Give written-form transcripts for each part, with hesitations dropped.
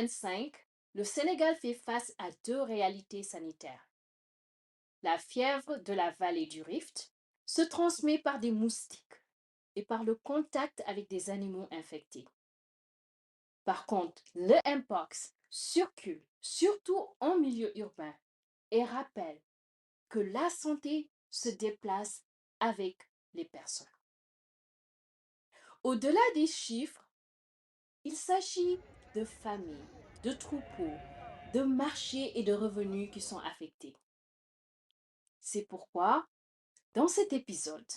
2025, le Sénégal fait face à deux réalités sanitaires. La fièvre de la vallée du Rift se transmet par des moustiques et par le contact avec des animaux infectés. Par contre, le Mpox circule surtout en milieu urbain et rappelle que la santé se déplace avec les personnes. Au-delà des chiffres, il s'agit de familles, de troupeaux, de marchés et de revenus qui sont affectés. C'est pourquoi, dans cet épisode,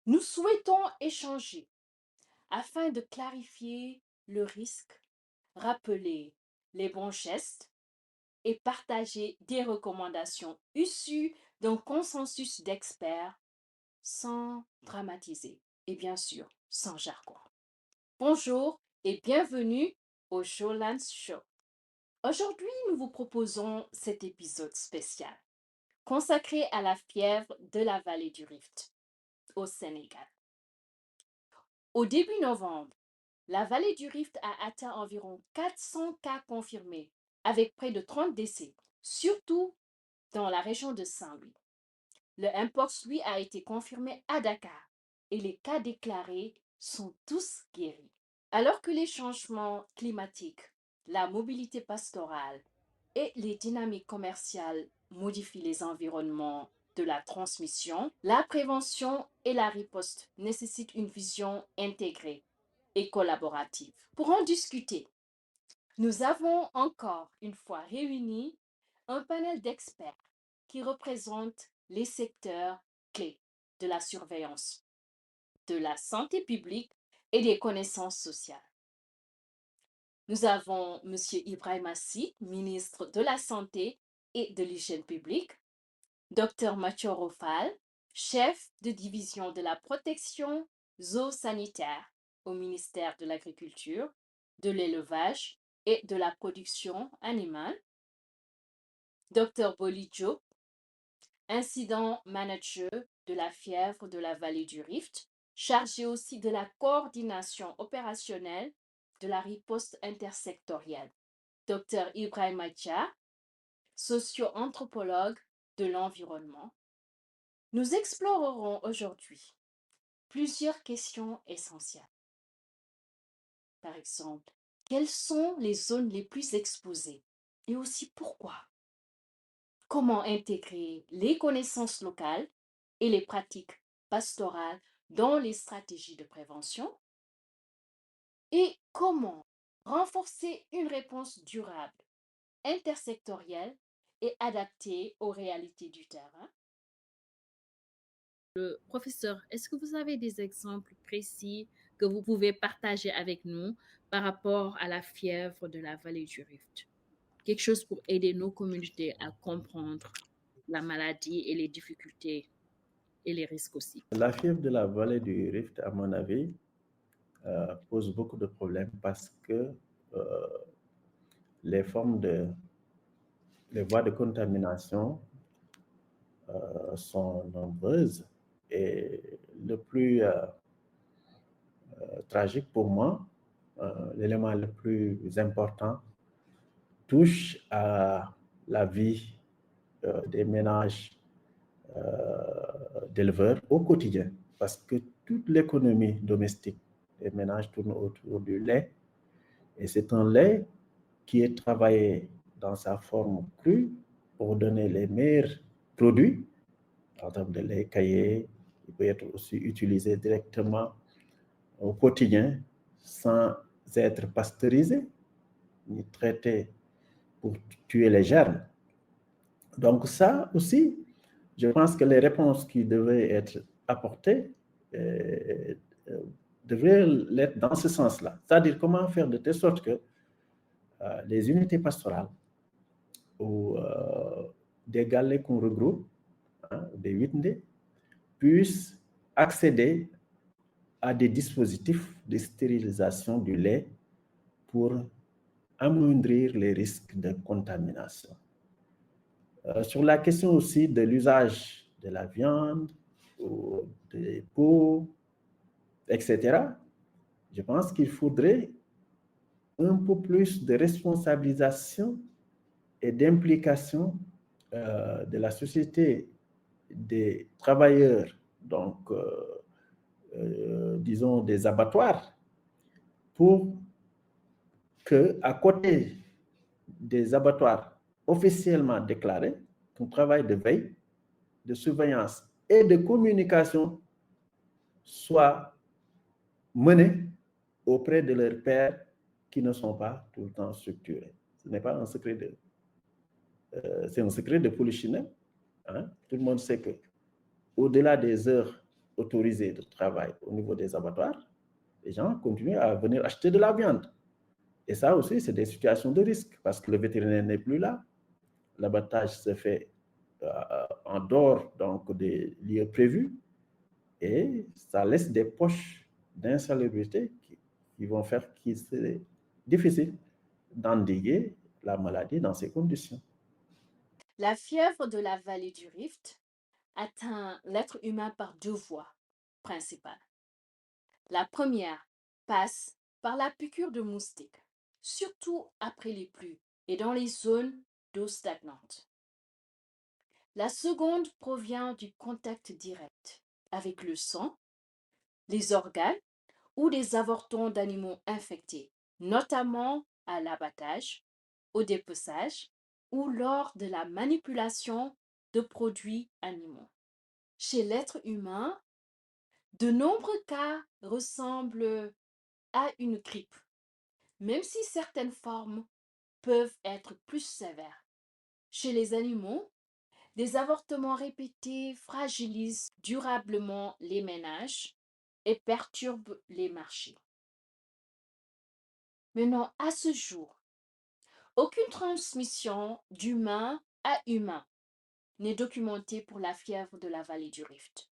nous souhaitons échanger afin de clarifier le risque, rappeler les bons gestes et partager des recommandations issues d'un consensus d'experts sans dramatiser et bien sûr sans jargon. Bonjour et bienvenue au Showlands Show. Aujourd'hui, nous vous proposons cet épisode spécial consacré à la fièvre de la vallée du Rift au Sénégal. Au début novembre, la vallée du Rift a atteint environ 400 cas confirmés, avec près de 30 décès, surtout dans la région de Saint-Louis. Le Mpox, lui, a été confirmé à Dakar et les cas déclarés sont tous guéris. Alors que les changements climatiques, la mobilité pastorale et les dynamiques commerciales modifient les environnements de la transmission, la prévention et la riposte nécessitent une vision intégrée et collaborative. Pour en discuter, nous avons encore une fois réuni un panel d'experts qui représentent les secteurs clés de la surveillance, de la santé publique et des connaissances sociales. Nous avons M. Ibrahima Sy, ministre de la Santé et de l'Hygiène publique, Dr Mathieu Rofal, chef de division de la protection zoosanitaire au ministère de l'Agriculture, de l'Élevage et de la Production animale, Dr Boli Diop, incident manager de la fièvre de la vallée du Rift, chargé aussi de la coordination opérationnelle de la riposte intersectorielle. Dr Ibrahima Dia, socio-anthropologue de l'environnement. Nous explorerons aujourd'hui plusieurs questions essentielles. Par exemple, quelles sont les zones les plus exposées et aussi pourquoi? Comment intégrer les connaissances locales et les pratiques pastorales dans les stratégies de prévention? Et comment renforcer une réponse durable, intersectorielle et adaptée aux réalités du terrain? Professeur, est-ce que vous avez des exemples précis que vous pouvez partager avec nous par rapport à la fièvre de la vallée du Rift? Quelque chose pour aider nos communautés à comprendre la maladie et les difficultés et les risques aussi. La fièvre de la vallée du Rift, à mon avis, pose beaucoup de problèmes parce que euh, les les voies de contamination sont nombreuses et le plus tragique pour moi, l'élément le plus important touche à la vie des ménages d'éleveurs au quotidien parce que toute l'économie domestique des ménages tourne autour du lait et c'est un lait qui est travaillé dans sa forme crue pour donner les meilleurs produits en termes de lait caillé. Il peut être aussi utilisé directement au quotidien sans être pasteurisé ni traité pour tuer les germes. Donc ça aussi, je pense que les réponses qui devaient être apportées devraient l'être dans ce sens-là. C'est-à-dire comment faire de telle sorte que les unités pastorales ou des galets qu'on regroupe, hein, des Witndé, puissent accéder à des dispositifs de stérilisation du lait pour amoindrir les risques de contamination. Sur la question aussi de l'usage de la viande ou des peaux, etc., je pense qu'il faudrait un peu plus de responsabilisation et d'implication de la société des travailleurs, donc disons des abattoirs, pour que, à côté des abattoirs officiellement déclarés, un travail de veille, de surveillance et de communication soit mené auprès de leurs pairs qui ne sont pas tout le temps structurés. Ce n'est pas un secret de... c'est un secret de polichinelle. Hein? Tout le monde sait que au-delà des heures autorisées de travail au niveau des abattoirs, les gens continuent à venir acheter de la viande. Et ça aussi, c'est des situations de risque parce que le vétérinaire n'est plus là. L'abattage se fait en dehors donc, des lieux prévus et ça laisse des poches d'insalubrité qui vont faire qu'il serait difficile d'endiguer la maladie dans ces conditions. La fièvre de la vallée du Rift atteint l'être humain par deux voies principales. La première passe par la piqûre de moustiques, surtout après les pluies et dans les zones d'eau stagnante. La seconde provient du contact direct avec le sang, les organes ou les avortons d'animaux infectés, notamment à l'abattage, au dépeçage ou lors de la manipulation de produits animaux. Chez l'être humain, de nombreux cas ressemblent à une grippe, même si certaines formes peuvent être plus sévères. Chez les animaux, des avortements répétés fragilisent durablement les ménages et perturbent les marchés. Maintenant, à ce jour, aucune transmission d'humain à humain n'est documentée pour la fièvre de la vallée du Rift.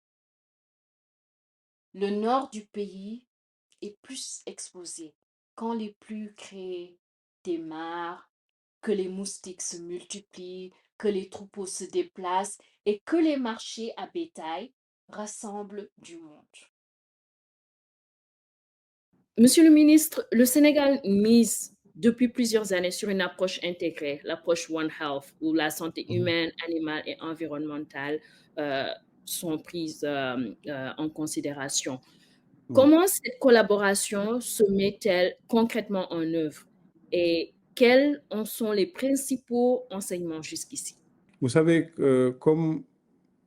Le nord du pays est plus exposé quand les pluies créent des mares, que les moustiques se multiplient, que les troupeaux se déplacent et que les marchés à bétail rassemblent du monde. Monsieur le ministre, le Sénégal mise depuis plusieurs années sur une approche intégrée, l'approche One Health, où la santé humaine, animale et environnementale sont prises en considération. Comment cette collaboration se met-elle concrètement en œuvre et quels en sont les principaux enseignements jusqu'ici? Vous savez, comme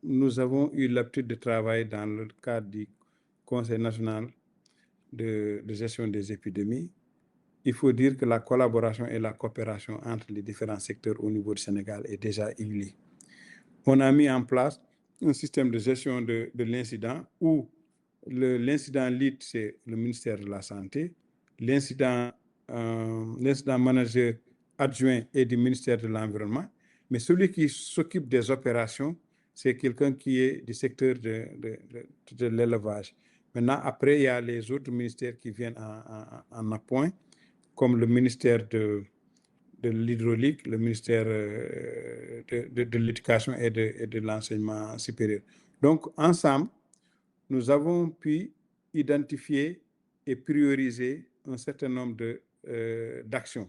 nous avons eu l'habitude de travailler dans le cadre du Conseil national de gestion des épidémies, il faut dire que la collaboration et la coopération entre les différents secteurs au niveau du Sénégal est déjà établie. On a mis en place un système de gestion de l'incident où l'incident lead, c'est le ministère de la Santé, l'incident manager adjoint est du ministère de l'Environnement, mais celui qui s'occupe des opérations, c'est quelqu'un qui est du secteur de l'élevage. Maintenant, après, il y a les autres ministères qui viennent en appoint, comme le ministère de l'hydraulique, le ministère de l'éducation et de l'enseignement supérieur. Donc, ensemble, nous avons pu identifier et prioriser un certain nombre d'actions.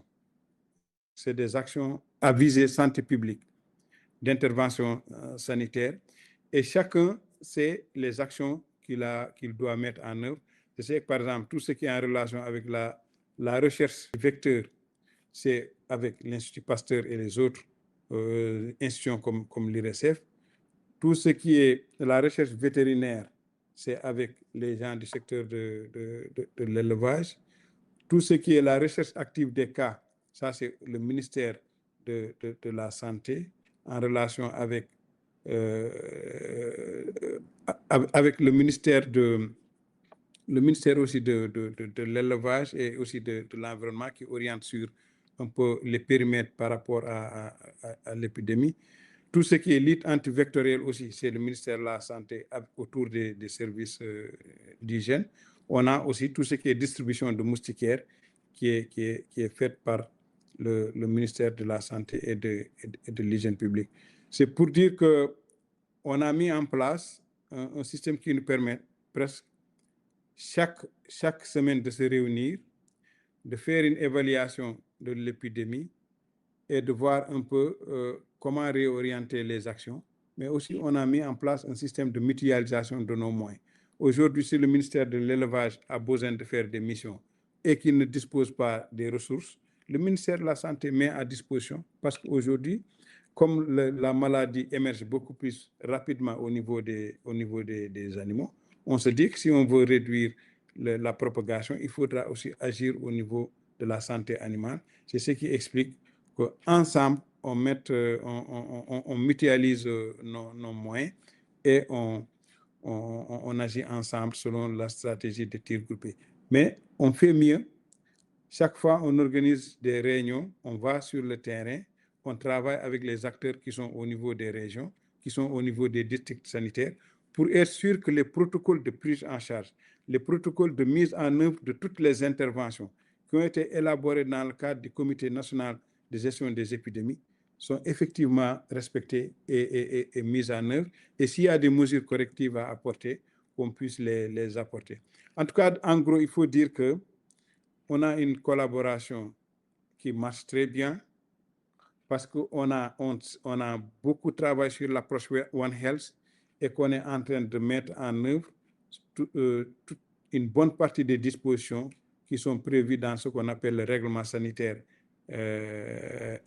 C'est des actions à visée santé publique, d'intervention sanitaire, et chacun sait les actions qu'il doit mettre en œuvre. Je sais que, par exemple, tout ce qui est en relation avec la recherche vecteur, c'est avec l'Institut Pasteur et les autres institutions comme l'IRSF. Tout ce qui est la recherche vétérinaire, c'est avec les gens du secteur de l'élevage. Tout ce qui est la recherche active des cas, ça c'est le ministère de la Santé en relation avec le ministère aussi de l'élevage et aussi de l'environnement qui oriente sur un peu les périmètres par rapport à l'épidémie. Tout ce qui est lutte antivectorielle aussi, c'est le ministère de la Santé autour des services d'hygiène. On a aussi tout ce qui est distribution de moustiquaires qui est faite par le ministère de la Santé et de l'hygiène publique. C'est pour dire qu'on a mis en place un système qui nous permet presque chaque semaine de se réunir, de faire une évaluation de l'épidémie et de voir un peu comment réorienter les actions. Mais aussi, on a mis en place un système de mutualisation de nos moyens. Aujourd'hui, si le ministère de l'Élevage a besoin de faire des missions et qu'il ne dispose pas des ressources, le ministère de la Santé met à disposition, parce qu'aujourd'hui, comme la maladie émerge beaucoup plus rapidement au niveau des animaux, on se dit que si on veut réduire la propagation, il faudra aussi agir au niveau de la santé animale. C'est ce qui explique qu'ensemble, on mutualise nos moyens et on agit ensemble selon la stratégie de tir groupé. Mais on fait mieux. Chaque fois, on organise des réunions, on va sur le terrain, on travaille avec les acteurs qui sont au niveau des régions, qui sont au niveau des districts sanitaires, pour être sûr que les protocoles de prise en charge, les protocoles de mise en œuvre de toutes les interventions qui ont été élaborées dans le cadre du Comité national de gestion des épidémies sont effectivement respectés et mis en œuvre. Et s'il y a des mesures correctives à apporter, qu'on puisse les apporter. En tout cas, en gros, il faut dire que on a une collaboration qui marche très bien parce qu'on a beaucoup travaillé sur l'approche One Health et qu'on est en train de mettre en œuvre une bonne partie des dispositions qui sont prévues dans ce qu'on appelle le règlement sanitaire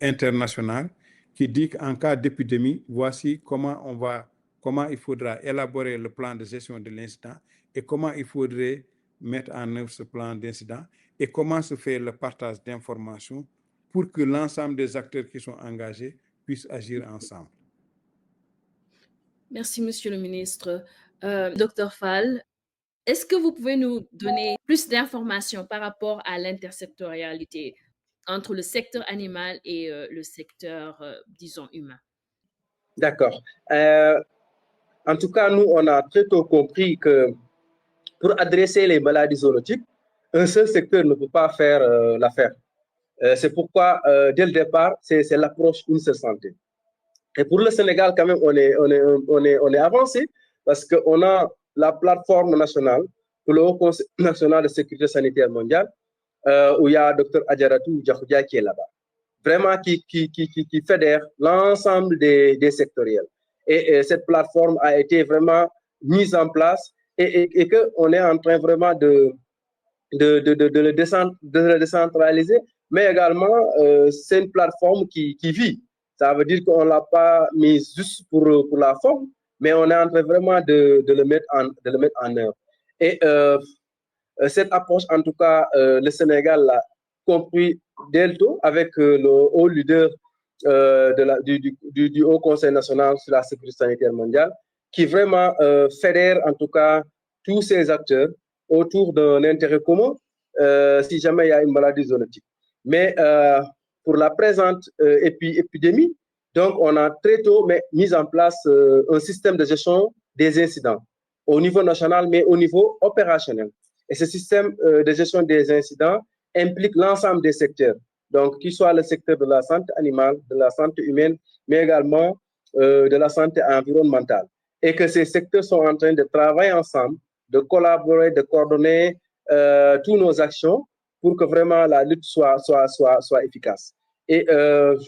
international, qui dit qu'en cas d'épidémie, voici comment il faudra élaborer le plan de gestion de l'incident et comment il faudrait mettre en œuvre ce plan d'incident et comment se fait le partage d'informations pour que l'ensemble des acteurs qui sont engagés puissent agir ensemble. Merci, Monsieur le ministre. Dr Fall, est-ce que vous pouvez nous donner plus d'informations par rapport à l'intersectorialité entre le secteur animal et le secteur, disons, humain? D'accord. En tout cas, nous, on a très tôt compris que pour adresser les maladies zoonotiques, un seul secteur ne peut pas faire l'affaire. C'est pourquoi, dès le départ, c'est l'approche une seule santé. Et pour le Sénégal, quand même, on est avancé parce qu'on a la plateforme nationale, le Haut Conseil national de sécurité sanitaire mondiale, où il y a Dr Adjaratou Diakhoudia qui est là-bas. Vraiment qui fédère l'ensemble des sectoriels. Et cette plateforme a été vraiment mise en place et qu'on est en train vraiment de le décentraliser, mais également c'est une plateforme qui vit. Ça veut dire qu'on ne l'a pas mise juste pour la forme, mais on est en train vraiment de le mettre en œuvre. Et cette approche, en tout cas, le Sénégal l'a compris dès le tôt avec le haut leader du Haut Conseil national sur la sécurité sanitaire mondiale, qui vraiment fédère en tout cas tous ces acteurs autour d'un intérêt commun si jamais il y a une maladie zoonotique. Mais pour la présente épidémie, donc on a très tôt mis en place un système de gestion des incidents au niveau national, mais au niveau opérationnel. Et ce système de gestion des incidents implique l'ensemble des secteurs, donc qu'il soit le secteur de la santé animale, de la santé humaine, mais également de la santé environnementale. Et que ces secteurs sont en train de travailler ensemble, de collaborer, de coordonner toutes nos actions pour que vraiment la lutte soit efficace. Et le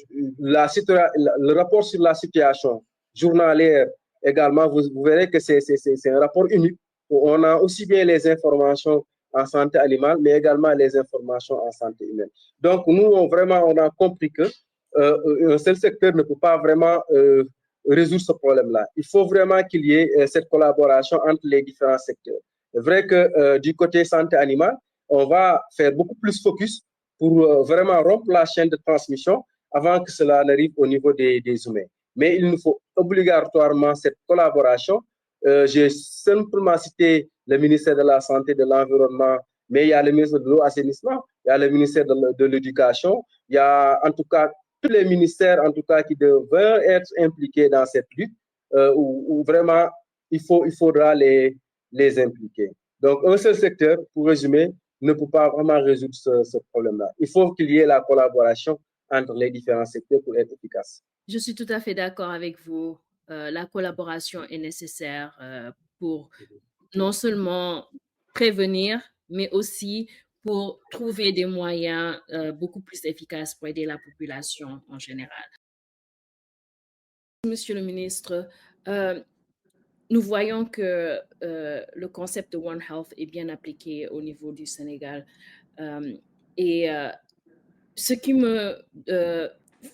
rapport sur la situation journalière également, vous verrez que c'est un rapport unique où on a aussi bien les informations en santé animale, mais également les informations en santé humaine. Donc, nous, on a compris que un seul secteur ne peut pas vraiment résoudre ce problème-là. Il faut vraiment qu'il y ait cette collaboration entre les différents secteurs. C'est vrai que du côté santé animale, on va faire beaucoup plus focus pour vraiment rompre la chaîne de transmission avant que cela n'arrive au niveau des humains. Mais il nous faut obligatoirement cette collaboration. J'ai simplement cité le ministère de la Santé, de l'Environnement, mais il y a le ministère de l'eau, assainissement, il y a le ministère de l'Éducation, il y a en tout cas tous les ministères en tout cas qui devraient être impliqués dans cette lutte où vraiment il faudra les impliquer. Donc un seul secteur, pour résumer, ne peut pas vraiment résoudre ce problème-là. Il faut qu'il y ait la collaboration entre les différents secteurs pour être efficace. Je suis tout à fait d'accord avec vous. La collaboration est nécessaire pour non seulement prévenir, mais aussi pour trouver des moyens beaucoup plus efficaces pour aider la population en général. Monsieur le ministre, nous voyons que le concept de One Health est bien appliqué au niveau du Sénégal. Et ce qui me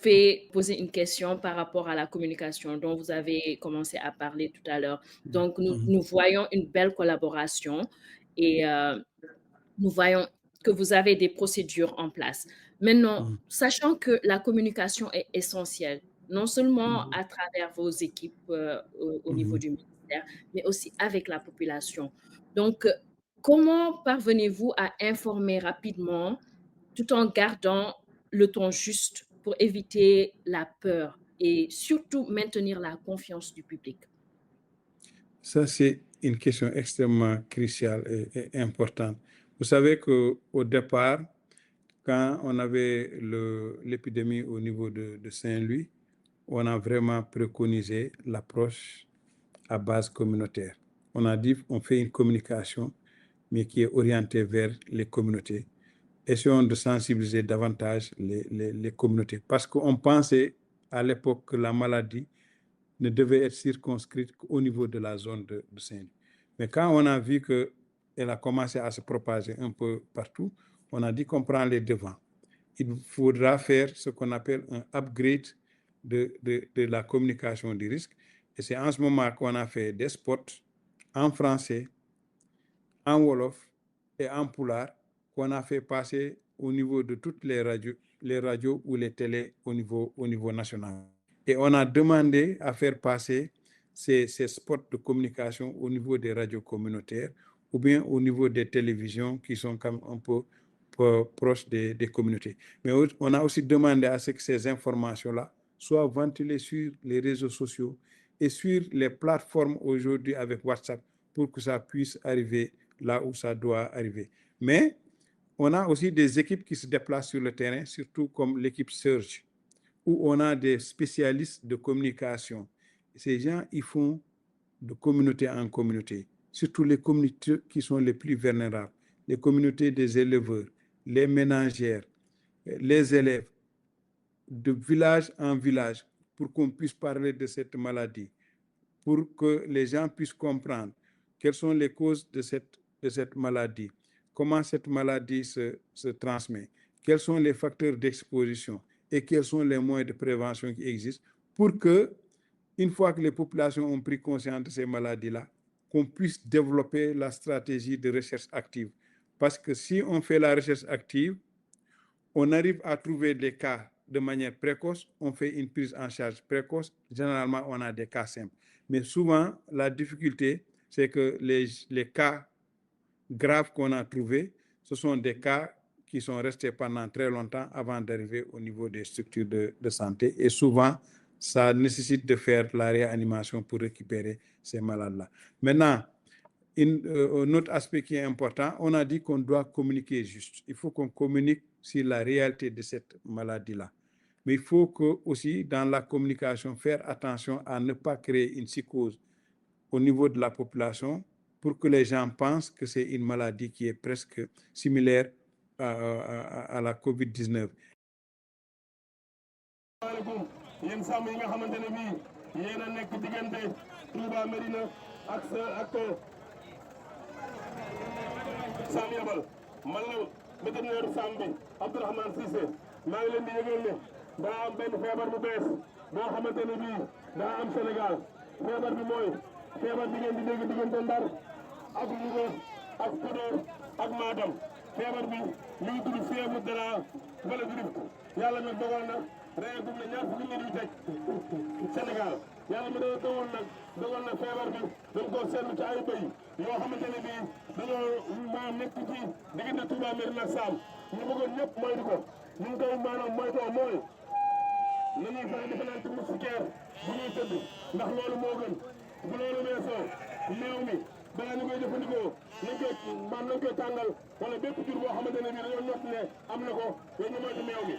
fait poser une question par rapport à la communication dont vous avez commencé à parler tout à l'heure. Donc, nous voyons une belle collaboration et nous voyons que vous avez des procédures en place. Maintenant, sachant que la communication est essentielle, non seulement à travers vos équipes au niveau du ministère, mais aussi avec la population. Donc, comment parvenez-vous à informer rapidement tout en gardant le ton juste pour éviter la peur et surtout maintenir la confiance du public? Ça, c'est une question extrêmement cruciale et importante. Vous savez qu'au départ, quand on avait l'épidémie au niveau de Saint-Louis, on a vraiment préconisé l'approche à base communautaire. On a dit on fait une communication, mais qui est orientée vers les communautés. Essayons de sensibiliser davantage les communautés. Parce qu'on pensait à l'époque que la maladie ne devait être circonscrite qu'au niveau de la zone de Saint-Louis. Mais quand on a vu qu'elle a commencé à se propager un peu partout, on a dit qu'on prend les devants. Il faudra faire ce qu'on appelle un upgrade de la communication du risque. Et c'est en ce moment qu'on a fait des spots en français, en Wolof et en Pulaar qu'on a fait passer au niveau de toutes les radios ou les télés au niveau national. Et on a demandé à faire passer ces spots de communication au niveau des radios communautaires ou bien au niveau des télévisions qui sont comme un peu proches des communautés. Mais on a aussi demandé à ce que ces informations-là soient ventilées sur les réseaux sociaux et sur les plateformes aujourd'hui avec WhatsApp pour que ça puisse arriver là où ça doit arriver. Mais on a aussi des équipes qui se déplacent sur le terrain, surtout comme l'équipe Surge, où on a des spécialistes de communication. Ces gens, ils font de communauté en communauté, surtout les communautés qui sont les plus vulnérables, les communautés des éleveurs, les ménagères, les élèves, de village en village, pour qu'on puisse parler de cette maladie, pour que les gens puissent comprendre quelles sont les causes de cette maladie, comment cette maladie se transmet, quels sont les facteurs d'exposition et quels sont les moyens de prévention qui existent pour que, une fois que les populations ont pris conscience de ces maladies-là, qu'on puisse développer la stratégie de recherche active. Parce que si on fait la recherche active, on arrive à trouver des cas de manière précoce, on fait une prise en charge précoce. Généralement, on a des cas simples. Mais souvent, la difficulté, c'est que les cas graves qu'on a trouvés, ce sont des cas qui sont restés pendant très longtemps avant d'arriver au niveau des structures de santé. Et souvent, ça nécessite de faire la réanimation pour récupérer ces malades-là. Maintenant, un autre aspect qui est important, on a dit qu'on doit communiquer juste. Il faut qu'on communique sur la réalité de cette maladie-là. Mais il faut que aussi, dans la communication, faire attention à ne pas créer une psychose au niveau de la population pour que les gens pensent que c'est une maladie qui est presque similaire à la COVID-19. vétérinaire Sam bi Abdourahmane Cissé maa ngi leen di yëgal ne daa am benn feebar bu bees boo xamante ne bii daa am Sénégal feebar bi mooy feebar bi ngeen di dégg diggante Ndar ak Louga ak Podor ak Matam feebar bi ñu ngi tudd fièvre de la vallée du Rift yàlla nag dogal na reegum na ñaar fukki nit yu teg Sénégal yàlla mi dana dogal na feebar bi dañ koo seetlu ci ay bëy yoo xamante ne bii dañoo maa nekk ci diggante Touba Mérina ak Sam ñu bëggoon ñëpp moytu ko ñu ngi koy maanaam moytoo mooy nañuy fexe di fanaan ci moustiquaire bu ñuy tëdd ndax loolu moo gën bu loolu weesoo meew mi balaa ñu koy jëfandikoo nañ koy tàngal wala bépp jur boo xamante ne bii dañoo ñott ne am na ko yooyu ñu moytu meew mi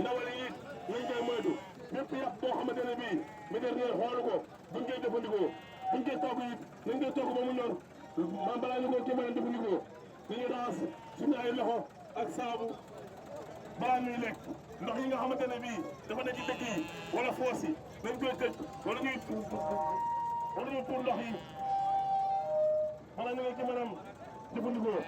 ndawal yi nañ koy moytu bépp yàpp boo xamante ne bii vétérinaire xoolu ko buñ koy jëfandikoo buñ koy togg it nañ koy togg ba mu ñor balaa ñu ko ci mën a jëfandikoo dañuy raxas suñu ay loxo ak saabu balaa ñuy lekk ndox yi nga xamante ne bii dafa nekk ci dëkk yi wala foos yi dañ koy tëj wala ñuy tuur ndox yi wala ñu ngi ci maanaam jëfandikoo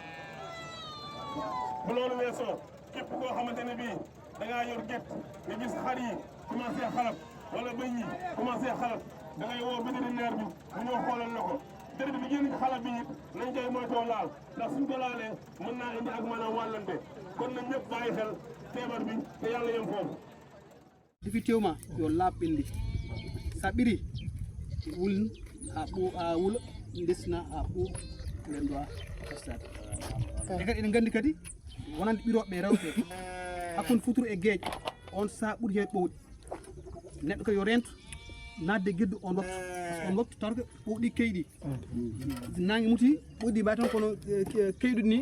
bu loolu weesoo képp koo xamante ne bii da ngaa yor gétt nga gis xar yi commencé xalab wala bëy yi commencé xalab da ngay woo vétérinaire bi mu ñëw xoolal la ko deret bi génn ci xalab bi it nañ koy moytoo laal ndax suñ ko laalee mën naa indi ak maanaam wàllante kon nañ ñëpp bàyyi xel feebar bi te yàlla yem foofu. Effectivement yo laaɓɓindi sa ɓiri wuln ha wuula destina ha ɓuuɓ nden dowa testade e kadi eɗen gandi kadi wonande ɓiroɓe rewɓe hakkude futuro e gueeƴe on saaha ɓuuri heeɓe ɓowɗi neɗɗo kadi yo rento nadde gueddu on waktu on waktu tawata ɓowɗi keyɗi nangue muti ɓoyɗi mbawi tan kono keyɗuɗi ni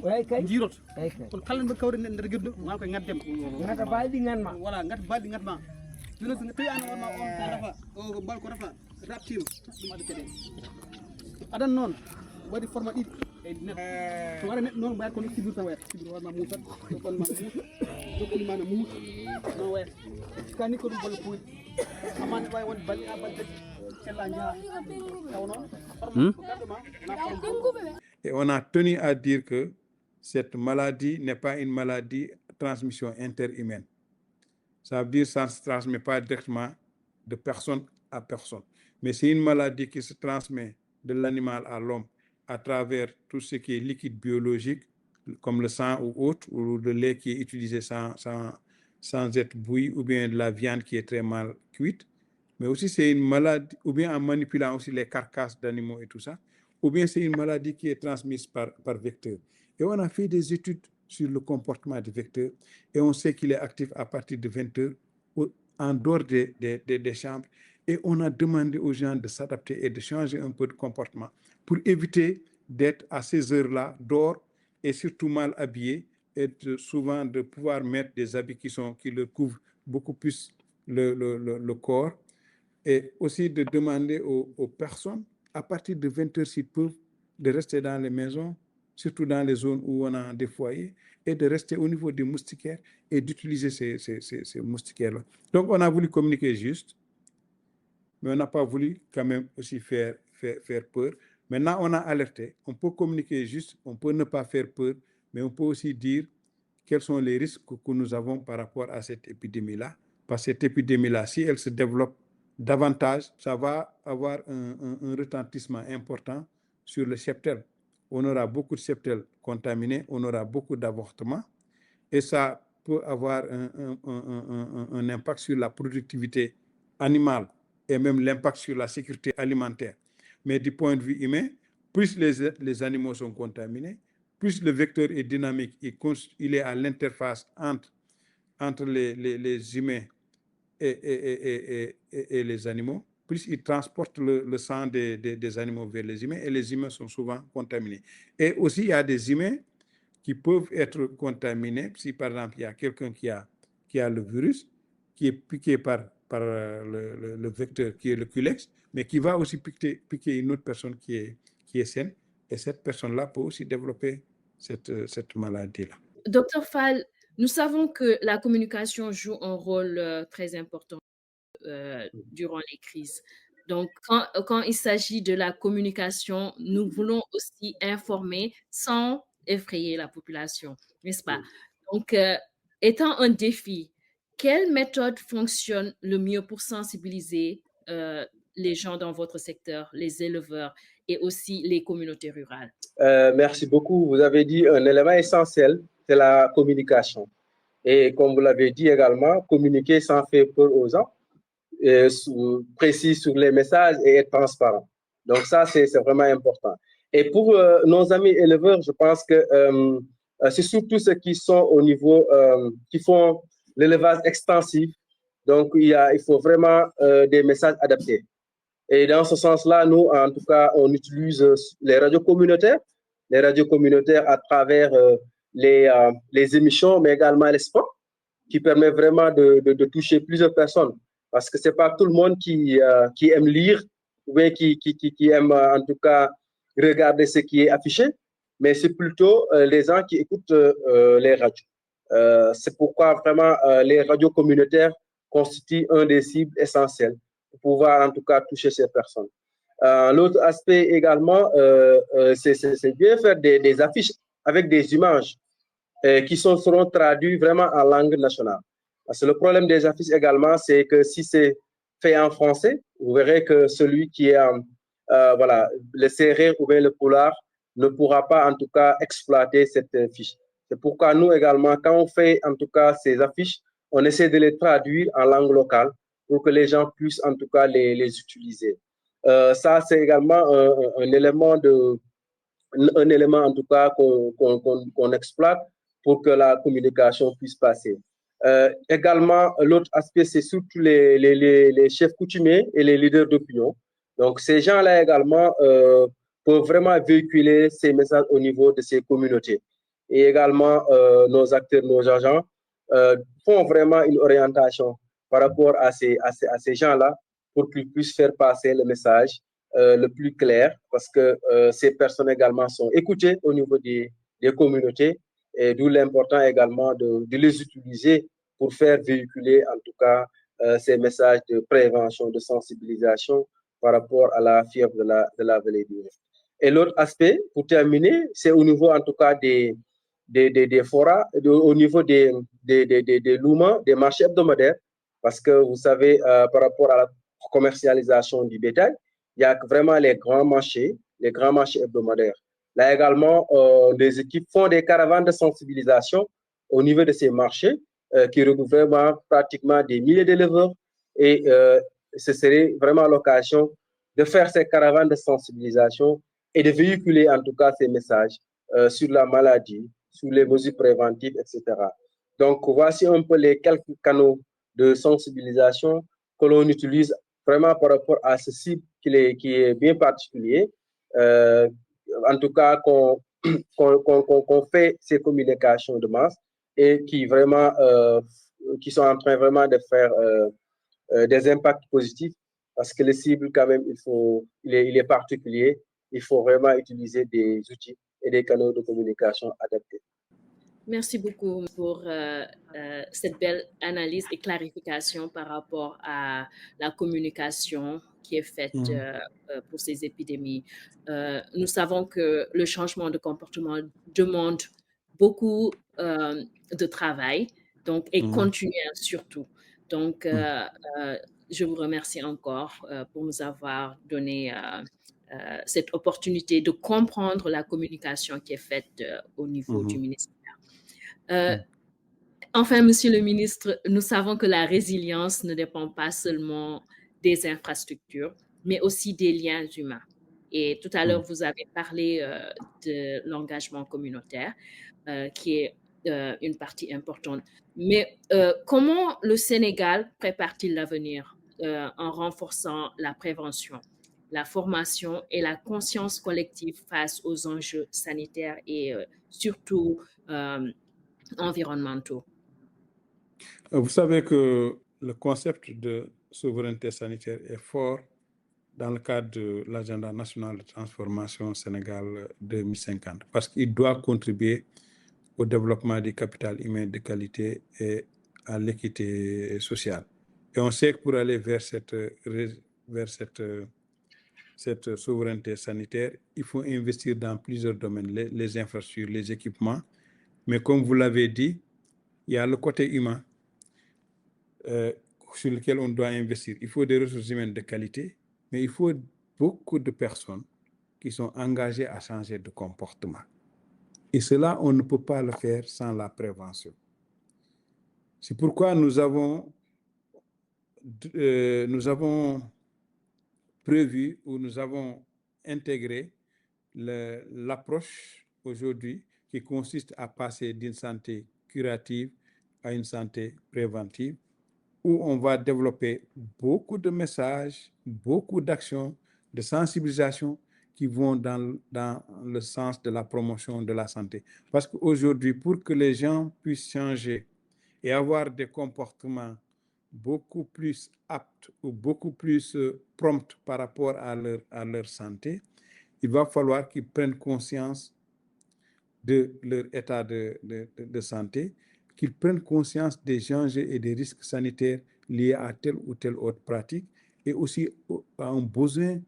jiiroto kono kala mbaɗi kawre nder gueddu ma koye gaddema gata balɗi ganma voilà gata balɗi gatma joni so tawi an wonma on ko rafa o bal ko rafa raptima ɗum adda caɗele aɗan noon waɗi format ɗiɗi e neɗɗo so wara neɗɗo noon mbayata kono sibir tan wayata sibir warma muusat ɗoɓɓolma ne muusa ɗoɓɓolma ne muusa noon wayata kani ko ɗum bolle puyɗe amane wawi wonde balɗe ha balɗe cella jaaha taw noon ko gaddoma Et on a tenu à dire que cette maladie n'est pas une maladie de transmission interhumaine. Ça veut dire que ça ne se transmet pas directement de personne à personne. Mais c'est une maladie qui se transmet de l'animal à l'homme à travers tout ce qui est liquide biologique, comme le sang ou autre, ou le lait qui est utilisé sans être bouilli, ou bien de la viande qui est très mal cuite. Mais aussi c'est une maladie, ou bien en manipulant aussi les carcasses d'animaux et tout ça, ou bien c'est une maladie qui est transmise par vecteur. Et on a fait des études sur le comportement du vecteur et on sait qu'il est actif à partir de 20 heures en dehors des chambres. Et on a demandé aux gens de s'adapter et de changer un peu de comportement pour éviter d'être à ces heures-là dehors et surtout mal habillés et souvent de pouvoir mettre des habits qui leur couvrent beaucoup plus le corps. Et aussi de demander aux personnes, à partir de 20 heures, s'ils peuvent, de rester dans les maisons, surtout dans les zones où on a des foyers, et de rester au niveau des moustiquaires et d'utiliser ces moustiquaires-là. Donc, on a voulu communiquer juste, mais on n'a pas voulu quand même aussi faire peur. Maintenant, on a alerté. On peut communiquer juste, on peut ne pas faire peur, mais on peut aussi dire quels sont les risques que nous avons par rapport à cette épidémie-là. Parce que cette épidémie-là, si elle se développe davantage, ça va avoir un retentissement important sur le cheptel. On aura beaucoup de cheptels contaminés, on aura beaucoup d'avortements et ça peut avoir un impact sur la productivité animale et même l'impact sur la sécurité alimentaire. Mais du point de vue humain, plus les animaux sont contaminés, plus le vecteur est dynamique, il est à l'interface entre les humains et les animaux, plus il transporte le sang des animaux vers les humains et les humains sont souvent contaminés. Et aussi, il y a des humains qui peuvent être contaminés. Si par exemple, il y a quelqu'un qui a le virus, qui est piqué par le vecteur qui est le culex, mais qui va aussi piquer une autre personne qui est saine. Et cette personne-là peut aussi développer cette maladie-là. Docteur Fall, nous savons que la communication joue un rôle très important durant les crises. Donc, quand il s'agit de la communication, nous voulons aussi informer sans effrayer la population, n'est-ce pas? Donc, étant un défi, quelle méthode fonctionne le mieux pour sensibiliser les gens dans votre secteur, les éleveurs et aussi les communautés rurales? Merci beaucoup. Vous avez dit un élément essentiel, c'est la communication. Et comme vous l'avez dit également, communiquer sans faire peur aux gens, précis sur les messages et être transparent. Donc ça, c'est vraiment important. Et pour nos amis éleveurs, je pense que c'est surtout ceux qui sont au niveau, qui font l'élevage extensif. Donc, il faut vraiment des messages adaptés. Et dans ce sens-là, nous, en tout cas, on utilise les radios communautaires à travers les émissions, mais également les spots, qui permet vraiment de toucher plusieurs personnes. Parce que c'est pas tout le monde qui aime lire ou bien qui aime en tout cas regarder ce qui est affiché. mais c'est plutôt les gens qui écoutent les radios. C'est pourquoi vraiment les radios communautaires constituent un des cibles essentielles pour pouvoir en tout cas toucher ces personnes. L'autre aspect également, c'est bien faire des affiches avec des images qui seront traduites vraiment en langue nationale. Parce que le problème des affiches également, c'est que si c'est fait en français, vous verrez que celui qui est voilà, le sérère ou bien le poulard ne pourra pas en tout cas exploiter cette fiche. C'est pourquoi nous également, quand on fait en tout cas ces affiches, on essaie de les traduire en langue locale pour que les gens puissent en tout cas les utiliser. Ça, c'est également un élément en tout cas qu'on exploite pour que la communication puisse passer. Également, l'autre aspect, c'est surtout les chefs coutumiers et les leaders d'opinion. Donc, ces gens-là également peuvent vraiment véhiculer ces messages au niveau de ces communautés. Et également, nos acteurs, nos agents font vraiment une orientation par rapport à ces gens-là pour qu'ils puissent faire passer le message le plus clair, parce que ces personnes également sont écoutées au niveau des communautés, et d'où l'important également de les utiliser pour faire véhiculer en tout cas ces messages de prévention, de sensibilisation par rapport à la fièvre de la vallée du Rift. Et l'autre aspect, pour terminer, c'est au niveau en tout cas des forats, au niveau des loumans, des marchés hebdomadaires, parce que vous savez, par rapport à la commercialisation du bétail, il y a vraiment les grands marchés hebdomadaires. Là également, des équipes font des caravanes de sensibilisation au niveau de ces marchés qui regroupent vraiment pratiquement des milliers d'éleveurs, et ce serait vraiment l'occasion de faire ces caravanes de sensibilisation et de véhiculer en tout cas ces messages sur la maladie, sur les mesures préventives, etc. Donc, voici un peu les quelques canaux de sensibilisation que l'on utilise vraiment par rapport à ce cible qui est bien particulier. En tout cas, qu'on fait ces communications de masse et qui vraiment, qui sont en train vraiment de faire des impacts positifs, parce que les cibles, quand même, il est particulier. Il faut vraiment utiliser des outils et des canaux de communication adaptés. Merci beaucoup pour cette belle analyse et clarification par rapport à la communication qui est faite pour ces épidémies. Nous savons que le changement de comportement demande beaucoup de travail, donc, et continuel surtout. Donc, je vous remercie encore pour nous avoir donné cette opportunité de comprendre la communication qui est faite au niveau du ministère. Enfin, Monsieur le ministre, nous savons que la résilience ne dépend pas seulement des infrastructures, mais aussi des liens humains. Et tout à l'heure, vous avez parlé de l'engagement communautaire, qui est une partie importante. Mais comment le Sénégal prépare-t-il l'avenir en renforçant la prévention, la formation et la conscience collective face aux enjeux sanitaires et surtout environnementaux? Vous savez que le concept de souveraineté sanitaire est fort dans le cadre de l'agenda national de transformation Sénégal 2050, parce qu'il doit contribuer au développement du capital humain de qualité et à l'équité sociale. Et on sait que pour aller vers cette souveraineté sanitaire, il faut investir dans plusieurs domaines, les infrastructures, les équipements. Mais comme vous l'avez dit, il y a le côté humain sur lequel on doit investir. Il faut des ressources humaines de qualité, mais il faut beaucoup de personnes qui sont engagées à changer de comportement. Et cela, on ne peut pas le faire sans la prévention. C'est pourquoi nous avons prévu ou nous avons intégré l'approche aujourd'hui qui consiste à passer d'une santé curative à une santé préventive, où on va développer beaucoup de messages, beaucoup d'actions, de sensibilisation qui vont dans le sens de la promotion de la santé. Parce qu'aujourd'hui, pour que les gens puissent changer et avoir des comportements beaucoup plus aptes ou beaucoup plus prompts par rapport à leur santé, il va falloir qu'ils prennent conscience de leur état de santé, qu'ils prennent conscience des dangers et des risques sanitaires liés à telle ou telle autre pratique, et aussi à un besoin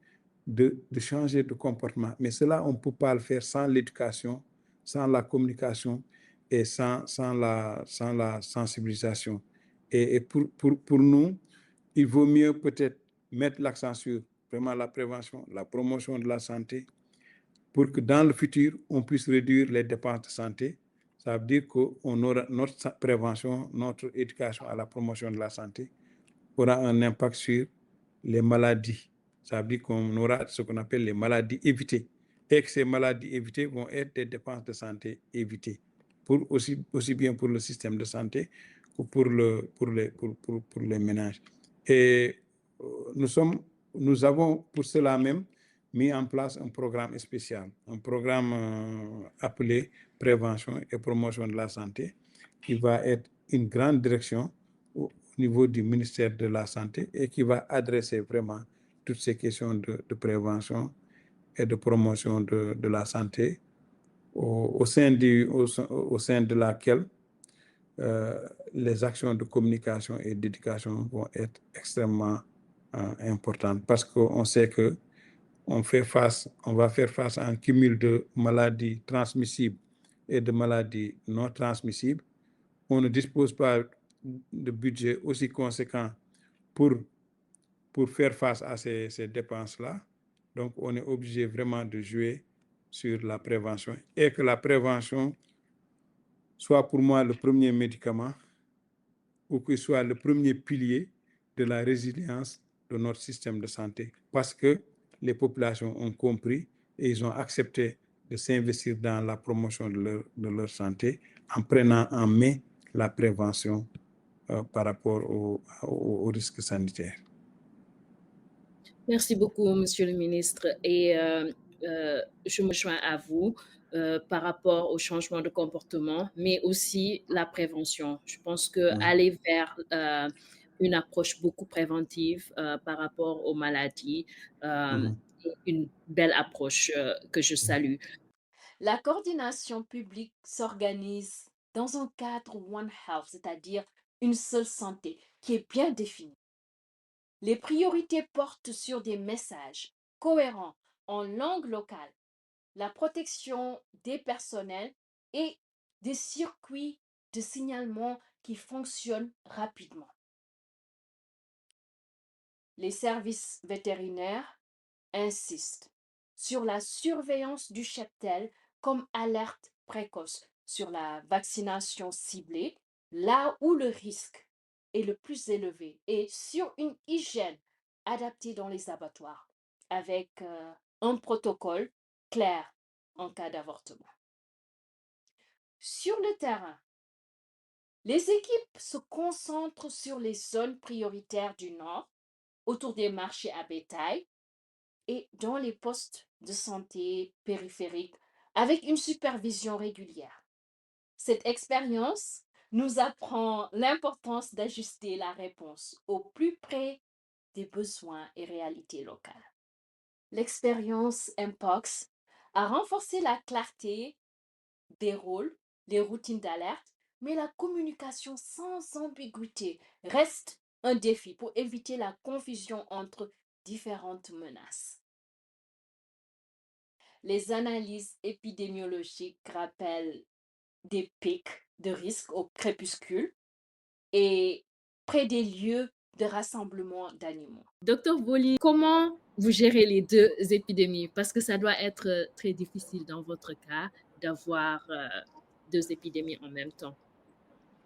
de changer de comportement. Mais cela, on ne peut pas le faire sans l'éducation, sans la communication et sans la sensibilisation. Et pour nous, il vaut mieux peut-être mettre l'accent sur vraiment la prévention, la promotion de la santé, pour que dans le futur, on puisse réduire les dépenses de santé. Ça veut dire qu'on aura notre prévention, notre éducation à la promotion de la santé aura un impact sur les maladies. Ça veut dire qu'on aura ce qu'on appelle les maladies évitées. Et que ces maladies évitées vont être des dépenses de santé évitées, aussi bien pour le système de santé que pour les ménages. Et nous avons pour cela même mis en place un programme spécial, un programme appelé Prévention et promotion de la santé, qui va être une grande direction au niveau du ministère de la Santé et qui va adresser vraiment toutes ces questions de prévention et de promotion de la santé, au sein de laquelle les actions de communication et d'éducation vont être extrêmement importantes, parce qu'on sait que on va faire face à un cumul de maladies transmissibles et de maladies non transmissibles. On ne dispose pas de budget aussi conséquent pour faire face à ces dépenses-là. Donc, on est obligé vraiment de jouer sur la prévention, et que la prévention soit pour moi le premier médicament, ou que soit le premier pilier de la résilience de notre système de santé, parce que les populations ont compris et ils ont accepté de s'investir dans la promotion de leur santé en prenant en main la prévention par rapport aux risques sanitaires. Merci beaucoup, Monsieur le ministre. Et je me joins à vous par rapport au changement de comportement, mais aussi la prévention. Je pense qu'aller vers une approche beaucoup préventive par rapport aux maladies est une belle approche que je salue. La coordination publique s'organise dans un cadre One Health, c'est-à-dire une seule santé, qui est bien définie. Les priorités portent sur des messages cohérents en langue locale, la protection des personnels et des circuits de signalement qui fonctionnent rapidement. Les services vétérinaires insistent sur la surveillance du cheptel comme alerte précoce sur la vaccination ciblée, là où le risque est le plus élevé, et sur une hygiène adaptée dans les abattoirs, avec un protocole clair en cas d'avortement. Sur le terrain, les équipes se concentrent sur les zones prioritaires du Nord, autour des marchés à bétail et dans les postes de santé périphériques, avec une supervision régulière. Cette expérience nous apprend l'importance d'ajuster la réponse au plus près des besoins et réalités locales. L'expérience Mpox a renforcé la clarté des rôles, les routines d'alerte, mais la communication sans ambiguïté reste un défi pour éviter la confusion entre différentes menaces. Les analyses épidémiologiques rappellent des pics de risque au crépuscule et près des lieux de rassemblement d'animaux. Docteur Boli, comment vous gérez les deux épidémies? Parce que ça doit être très difficile dans votre cas d'avoir deux épidémies en même temps.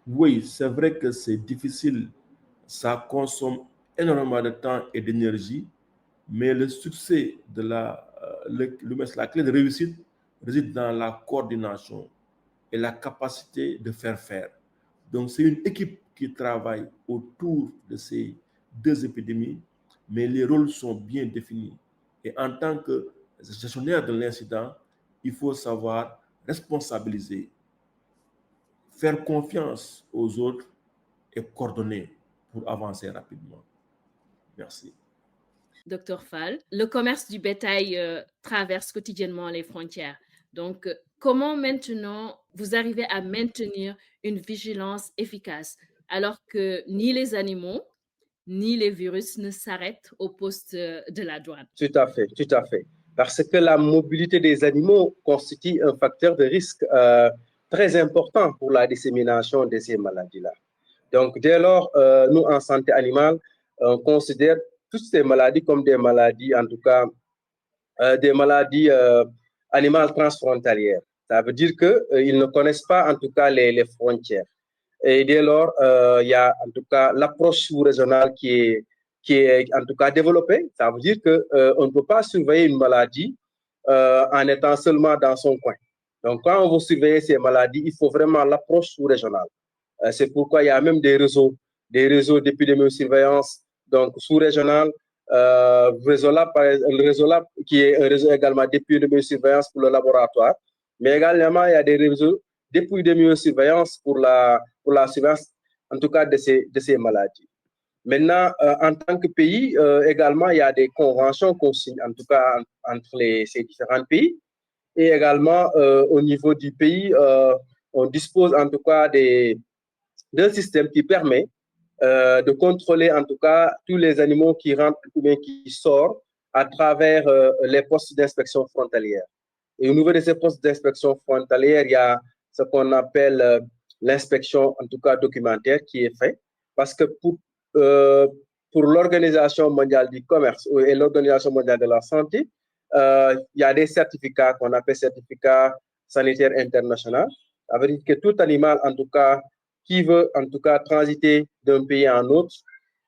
Oui, c'est vrai que c'est difficile. Ça consomme énormément de temps et d'énergie, mais le succès de la clé de réussite réside dans la coordination et la capacité de faire faire. Donc, c'est une équipe qui travaille autour de ces deux épidémies, mais les rôles sont bien définis. Et en tant que gestionnaire de l'incident, il faut savoir responsabiliser, faire confiance aux autres et coordonner pour avancer rapidement. Merci. Docteur Fall, le commerce du bétail traverse quotidiennement les frontières. Donc, comment maintenant vous arrivez à maintenir une vigilance efficace alors que ni les animaux ni les virus ne s'arrêtent au poste de la douane? Tout à fait, tout à fait. Parce que la mobilité des animaux constitue un facteur de risque très important pour la dissémination de ces maladies-là. Donc, dès lors, nous, en santé animale, on considère toutes ces maladies comme des maladies, en tout cas, des maladies animales transfrontalières. Ça veut dire qu'ils ne connaissent pas, en tout cas, les frontières. Et dès lors, il y a, en tout cas, l'approche sous-régionale qui est, en tout cas, développée. Ça veut dire qu'on ne peut pas surveiller une maladie en étant seulement dans son coin. Donc, quand on veut surveiller ces maladies, il faut vraiment l'approche sous-régionale. C'est pourquoi il y a même des réseaux d'épidémiosurveillance, donc sous-régional, le réseau Lab, qui est un réseau également d'épidémiosurveillance pour le laboratoire, mais également il y a des réseaux d'épidémiosurveillance pour la surveillance, en tout cas, de ces maladies. Maintenant, en tant que pays, également, il y a des conventions qu'on signe, en tout cas, entre ces différents pays. Et également, au niveau du pays, on dispose en tout cas d'un système qui permet de contrôler en tout cas tous les animaux qui rentrent ou bien qui sortent à travers les postes d'inspection frontalière. Et au niveau de ces postes d'inspection frontalière, il y a ce qu'on appelle l'inspection, en tout cas documentaire, qui est fait. Parce que pour l'Organisation mondiale du commerce et l'Organisation mondiale de la santé, il y a des certificats qu'on appelle certificats sanitaires internationaux. Ça veut dire que tout animal, en tout cas, qui veut en tout cas transiter d'un pays à un autre,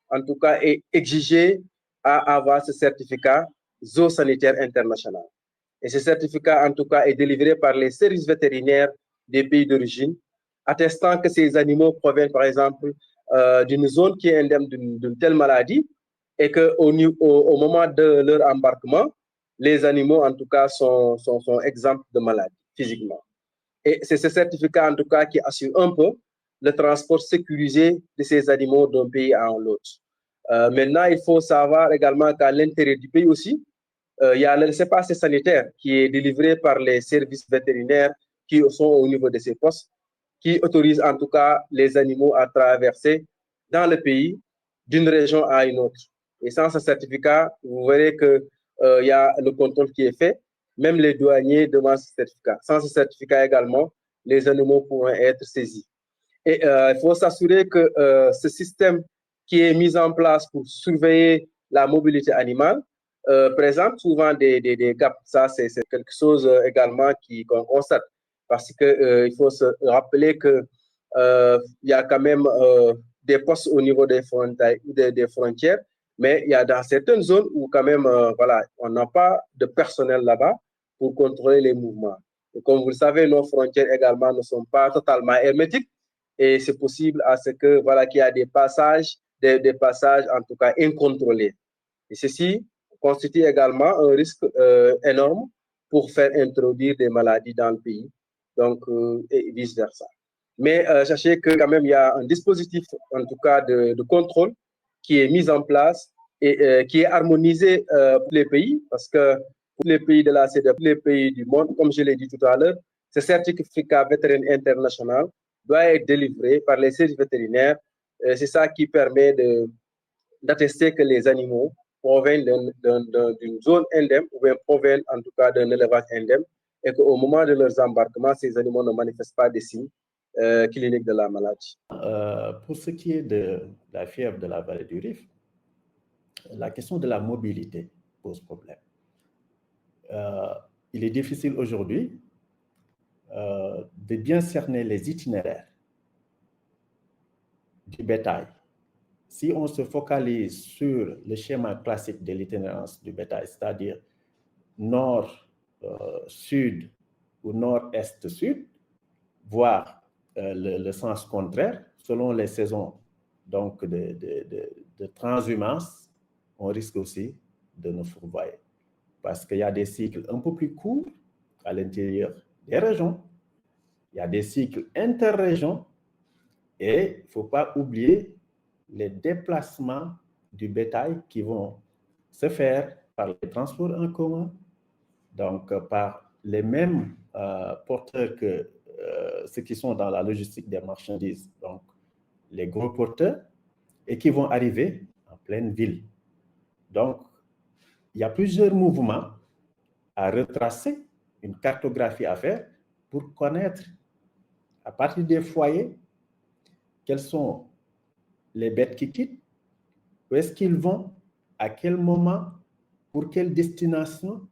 en tout cas est exigé à avoir ce certificat zoosanitaire international. Et ce certificat, en tout cas, est délivré par les services vétérinaires des pays d'origine, attestant que ces animaux proviennent, par exemple, d'une zone qui est indemne d'une telle maladie et qu'au moment de leur embarquement, les animaux, en tout cas, sont exempts de maladie physiquement. Et c'est ce certificat, en tout cas, qui assure un peu le transport sécurisé de ces animaux d'un pays à l'autre. Maintenant, il faut savoir également qu'à l'intérieur du pays aussi, il y a le laissez-passer sanitaire qui est délivré par les services vétérinaires qui sont au niveau de ces postes, qui autorisent en tout cas les animaux à traverser dans le pays d'une région à une autre. Et sans ce certificat, vous verrez qu'il y a le contrôle qui est fait. Même les douaniers demandent ce certificat. Sans ce certificat également, les animaux pourront être saisis. Et il faut s'assurer que ce système qui est mis en place pour surveiller la mobilité animale présente souvent des gaps. Ça, c'est quelque chose également qu'on constate. Parce qu'il faut se rappeler qu'il y a quand même des postes au niveau des frontières, mais il y a dans certaines zones où quand même, voilà, on n'a pas de personnel là-bas pour contrôler les mouvements. Et comme vous le savez, nos frontières également ne sont pas totalement hermétiques et c'est possible à ce que, voilà, qu'il y a des passages en tout cas incontrôlés. Et ceci constitue également un risque énorme pour faire introduire des maladies dans le pays, donc et vice-versa. Mais sachez que quand même, il y a un dispositif, en tout cas, de contrôle qui est mis en place et qui est harmonisé pour les pays, parce que pour les pays de la CEDEAO, pour les pays du monde, comme je l'ai dit tout à l'heure, ce certificat vétérinaire international doit être délivré par les services vétérinaires. C'est ça qui permet d'attester que les animaux proviennent d'une zone indemne ou bien proviennent en tout cas d'un élevage indemne et qu'au moment de leurs embarquements, ces animaux ne manifestent pas des signes cliniques de la maladie. Pour ce qui est de la fièvre de la vallée du Rift, la question de la mobilité pose problème. Il est difficile aujourd'hui de bien cerner les itinéraires du bétail. Si on se focalise sur le schéma classique de l'itinérance du bétail, c'est-à-dire nord-sud ou nord-est-sud, voire le sens contraire, selon les saisons donc de transhumance, on risque aussi de nous fourvoyer. Parce qu'il y a des cycles un peu plus courts à l'intérieur des régions, il y a des cycles interrégions, et il ne faut pas oublier les déplacements du bétail qui vont se faire par les transports en commun, donc par les mêmes porteurs que ceux qui sont dans la logistique des marchandises, donc les gros porteurs, et qui vont arriver en pleine ville. Donc, il y a plusieurs mouvements à retracer, une cartographie à faire pour connaître, à partir des foyers, quelles sont les bêtes qui quittent, où est-ce qu'ils vont, à quel moment, pour quelle destination,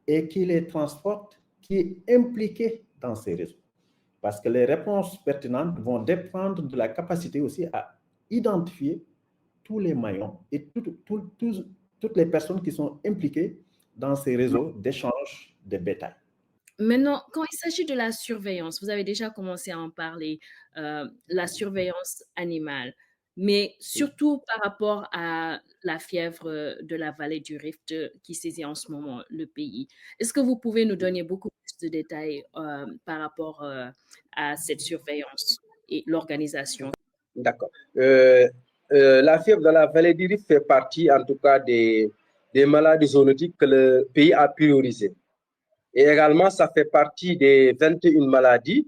et qui les transporte, qui est impliqué dans ces réseaux. Parce que les réponses pertinentes vont dépendre de la capacité aussi à identifier tous les maillons et toutes les personnes qui sont impliquées dans ces réseaux d'échange de bétail. Maintenant, quand il s'agit de la surveillance, vous avez déjà commencé à en parler, la surveillance animale, mais surtout par rapport à la fièvre de la vallée du Rift qui saisit en ce moment le pays. Est-ce que vous pouvez nous donner beaucoup plus de détails par rapport à cette surveillance et l'organisation? D'accord. La fièvre de la vallée du Rift fait partie, en tout cas, des maladies zoonotiques que le pays a priorisées. Et également, ça fait partie des 21 maladies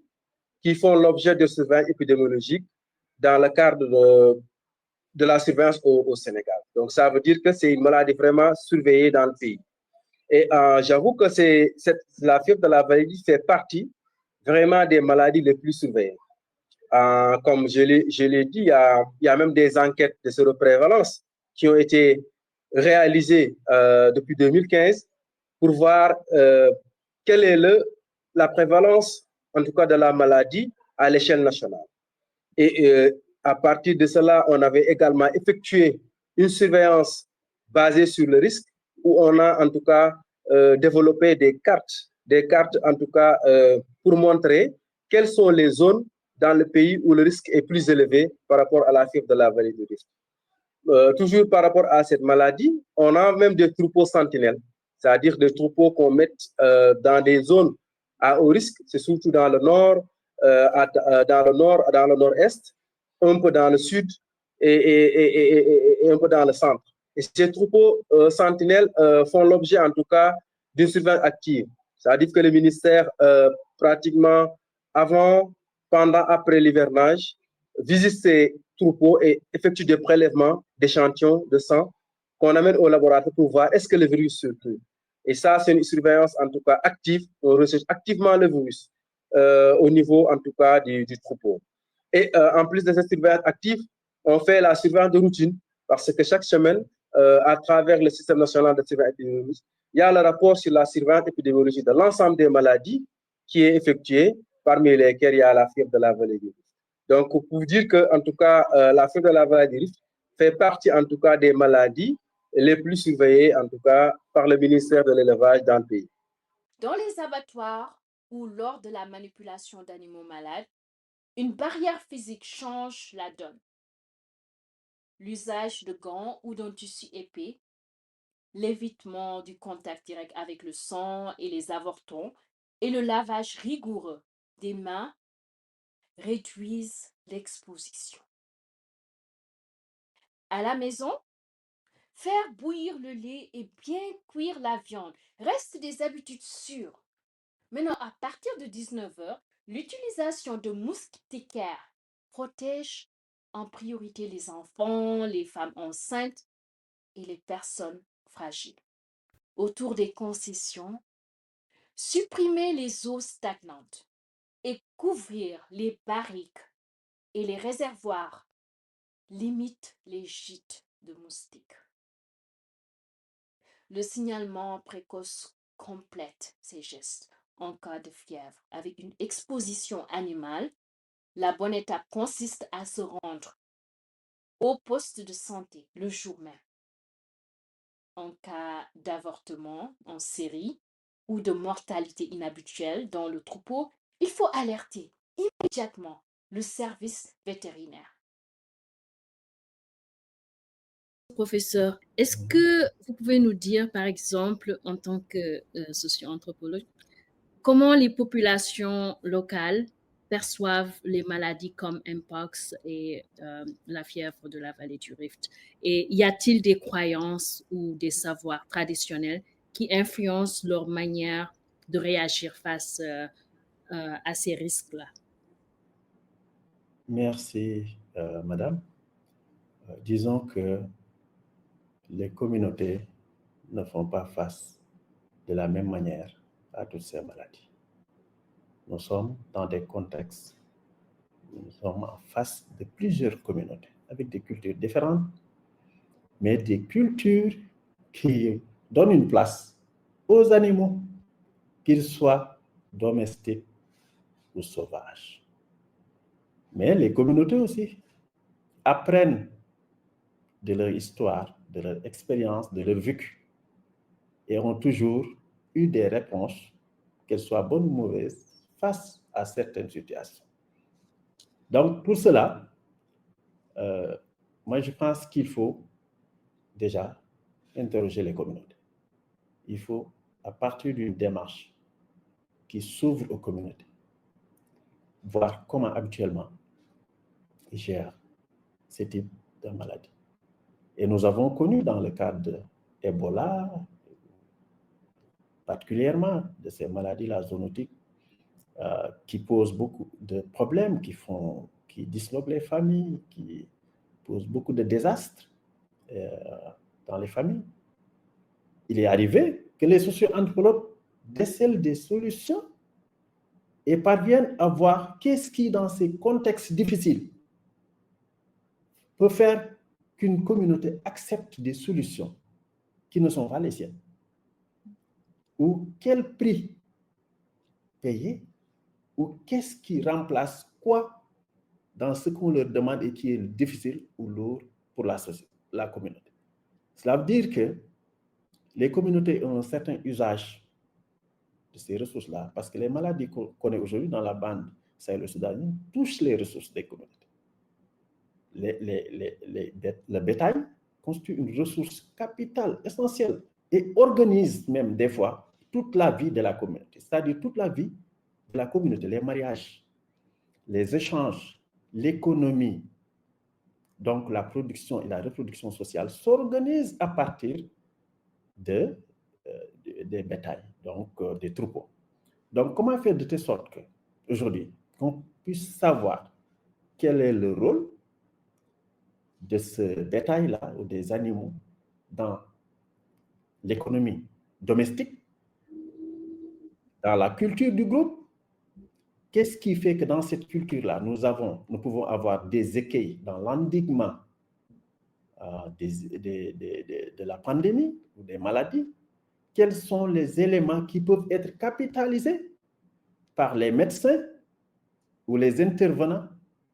qui font l'objet de surveillance épidémiologique dans le cadre de la surveillance au Sénégal. Donc, ça veut dire que c'est une maladie vraiment surveillée dans le pays. Et j'avoue que la fièvre de la vallée du Rift fait partie vraiment des maladies les plus surveillées. Comme je l'ai dit, il y a même des enquêtes de séroprévalence qui ont été réalisées depuis 2015 pour voir quelle est la prévalence, en tout cas de la maladie, à l'échelle nationale. Et à partir de cela, on avait également effectué une surveillance basée sur le risque, où on a en tout cas développé des cartes en tout cas pour montrer quelles sont les zones dans le pays où le risque est plus élevé par rapport à la fièvre de la vallée du Rift. Toujours par rapport à cette maladie, on a même des troupeaux sentinelles, c'est-à-dire des troupeaux qu'on met dans des zones à haut risque, c'est surtout dans le nord, dans le nord-est, un peu dans le sud et un peu dans le centre. Et ces troupeaux sentinelles font l'objet en tout cas d'une surveillance active. C'est-à-dire que le ministère, pratiquement avant, pendant, après l'hivernage, visite ces troupeaux et effectue des prélèvements d'échantillons de sang qu'on amène au laboratoire pour voir est-ce que le virus circule. Et ça, c'est une surveillance en tout cas active. On recherche activement le virus au niveau en tout cas du troupeau. Et en plus de cette surveillance active, on fait la surveillance de routine parce que chaque semaine, à travers le système national de surveillance épidémiologique, il y a le rapport sur la surveillance épidémiologique de l'ensemble des maladies qui est effectué, parmi lesquelles il y a la fièvre de la vallée du Rift. Donc, pour dire que, en tout cas, la fièvre de la vallée du Rift fait partie, en tout cas, des maladies les plus surveillées, en tout cas, par le ministère de l'élevage dans le pays. Dans les abattoirs ou lors de la manipulation d'animaux malades, une barrière physique change la donne. L'usage de gants ou d'un tissu épais, l'évitement du contact direct avec le sang et les avortons et le lavage rigoureux des mains réduisent l'exposition. À la maison, faire bouillir le lait et bien cuire la viande restent des habitudes sûres. Maintenant, à partir de 19h, l'utilisation de moustiquaires protège en priorité les enfants, les femmes enceintes et les personnes fragiles. Autour des concessions, supprimer les eaux stagnantes et couvrir les barriques et les réservoirs limite les gîtes de moustiques. Le signalement précoce complète ces gestes en cas de fièvre. Avec une exposition animale, la bonne étape consiste à se rendre au poste de santé le jour même. En cas d'avortement en série ou de mortalité inhabituelle dans le troupeau, il faut alerter immédiatement le service vétérinaire. Professeur, est-ce que vous pouvez nous dire, par exemple, en tant que socio-anthropologue, comment les populations locales perçoivent les maladies comme Mpox et la fièvre de la vallée du Rift? Et y a-t-il des croyances ou des savoirs traditionnels qui influencent leur manière de réagir face à ces risques-là? Merci, madame. Disons que les communautés ne font pas face de la même manière à toutes ces maladies. Nous sommes dans des contextes, nous sommes en face de plusieurs communautés avec des cultures différentes, mais des cultures qui donnent une place aux animaux, qu'ils soient domestiques ou sauvages. Mais les communautés aussi apprennent de leur histoire, de leur expérience, de leur vécu, et ont toujours eu des réponses, qu'elles soient bonnes ou mauvaises, face à certaines situations. Donc, pour cela, moi, je pense qu'il faut déjà interroger les communautés. Il faut, à partir d'une démarche qui s'ouvre aux communautés, voir comment habituellement ils gèrent ce type de maladie. Et nous avons connu dans le cadre de Ebola, particulièrement de ces maladies-là zoonotiques, qui posent beaucoup de problèmes, qui disloquent les familles, qui posent beaucoup de désastres dans les familles. Il est arrivé que les socio-anthropologues décèlent des solutions et parviennent à voir qu'est-ce qui, dans ces contextes difficiles, peut faire qu'une communauté accepte des solutions qui ne sont pas les siennes. Ou quel prix payer, ou qu'est-ce qui remplace quoi dans ce qu'on leur demande et qui est difficile ou lourd pour la communauté. Cela veut dire que les communautés ont un certain usage de ces ressources-là, parce que les maladies qu'on connaît aujourd'hui dans la bande sahélo-soudanienne touchent les ressources des communautés. Le bétail constitue une ressource capitale, essentielle, et organise même des fois toute la vie de la communauté, c'est-à-dire toute la vie de la communauté, les mariages, les échanges, l'économie, donc la production et la reproduction sociale s'organisent à partir des bétails, donc des troupeaux. Donc, comment faire de telle sorte qu'aujourd'hui, qu'on puisse savoir quel est le rôle de ce bétail-là ou des animaux dans l'économie domestique, dans la culture du groupe. Qu'est-ce qui fait que dans cette culture-là, nous pouvons avoir des écueils dans l'endiguement de la pandémie ou des maladies? Quels sont les éléments qui peuvent être capitalisés par les médecins ou les intervenants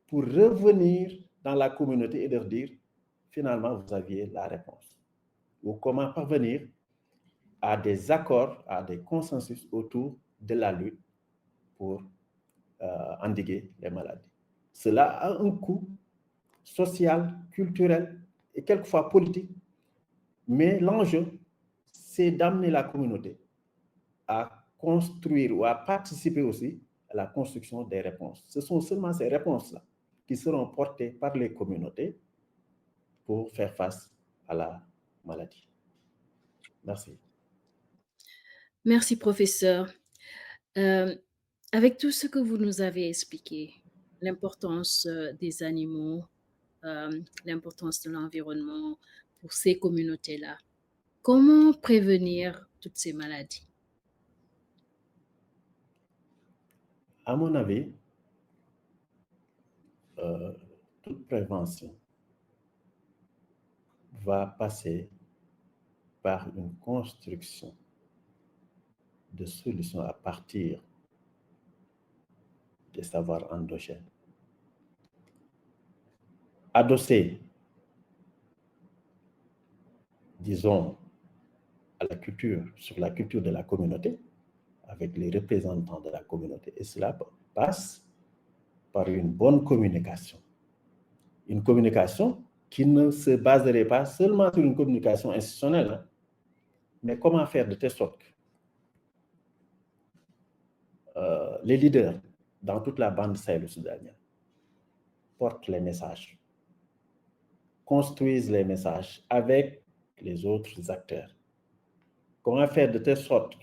pour revenir dans la communauté et leur dire, finalement, vous aviez la réponse? Ou comment parvenir à des accords, à des consensus autour de la lutte pour endiguer les maladies. Cela a un coût social, culturel et quelquefois politique, mais l'enjeu, c'est d'amener la communauté à construire ou à participer aussi à la construction des réponses. Ce sont seulement ces réponses-là qui seront portées par les communautés pour faire face à la maladie. Merci. Merci, professeur. Avec tout ce que vous nous avez expliqué, l'importance des animaux, l'importance de l'environnement pour ces communautés-là, comment prévenir toutes ces maladies? À mon avis, toute prévention va passer par une construction de solutions à partir des savoirs endogènes. Adossé, disons, à la culture, sur la culture de la communauté, avec les représentants de la communauté. Et cela passe par une bonne communication. Une communication qui ne se baserait pas seulement sur une communication institutionnelle, hein, mais comment faire de telle sorte que les leaders dans toute la bande sahélo-soudanienne portent les messages, construisent les messages avec les autres acteurs. Comment faire de telle sorte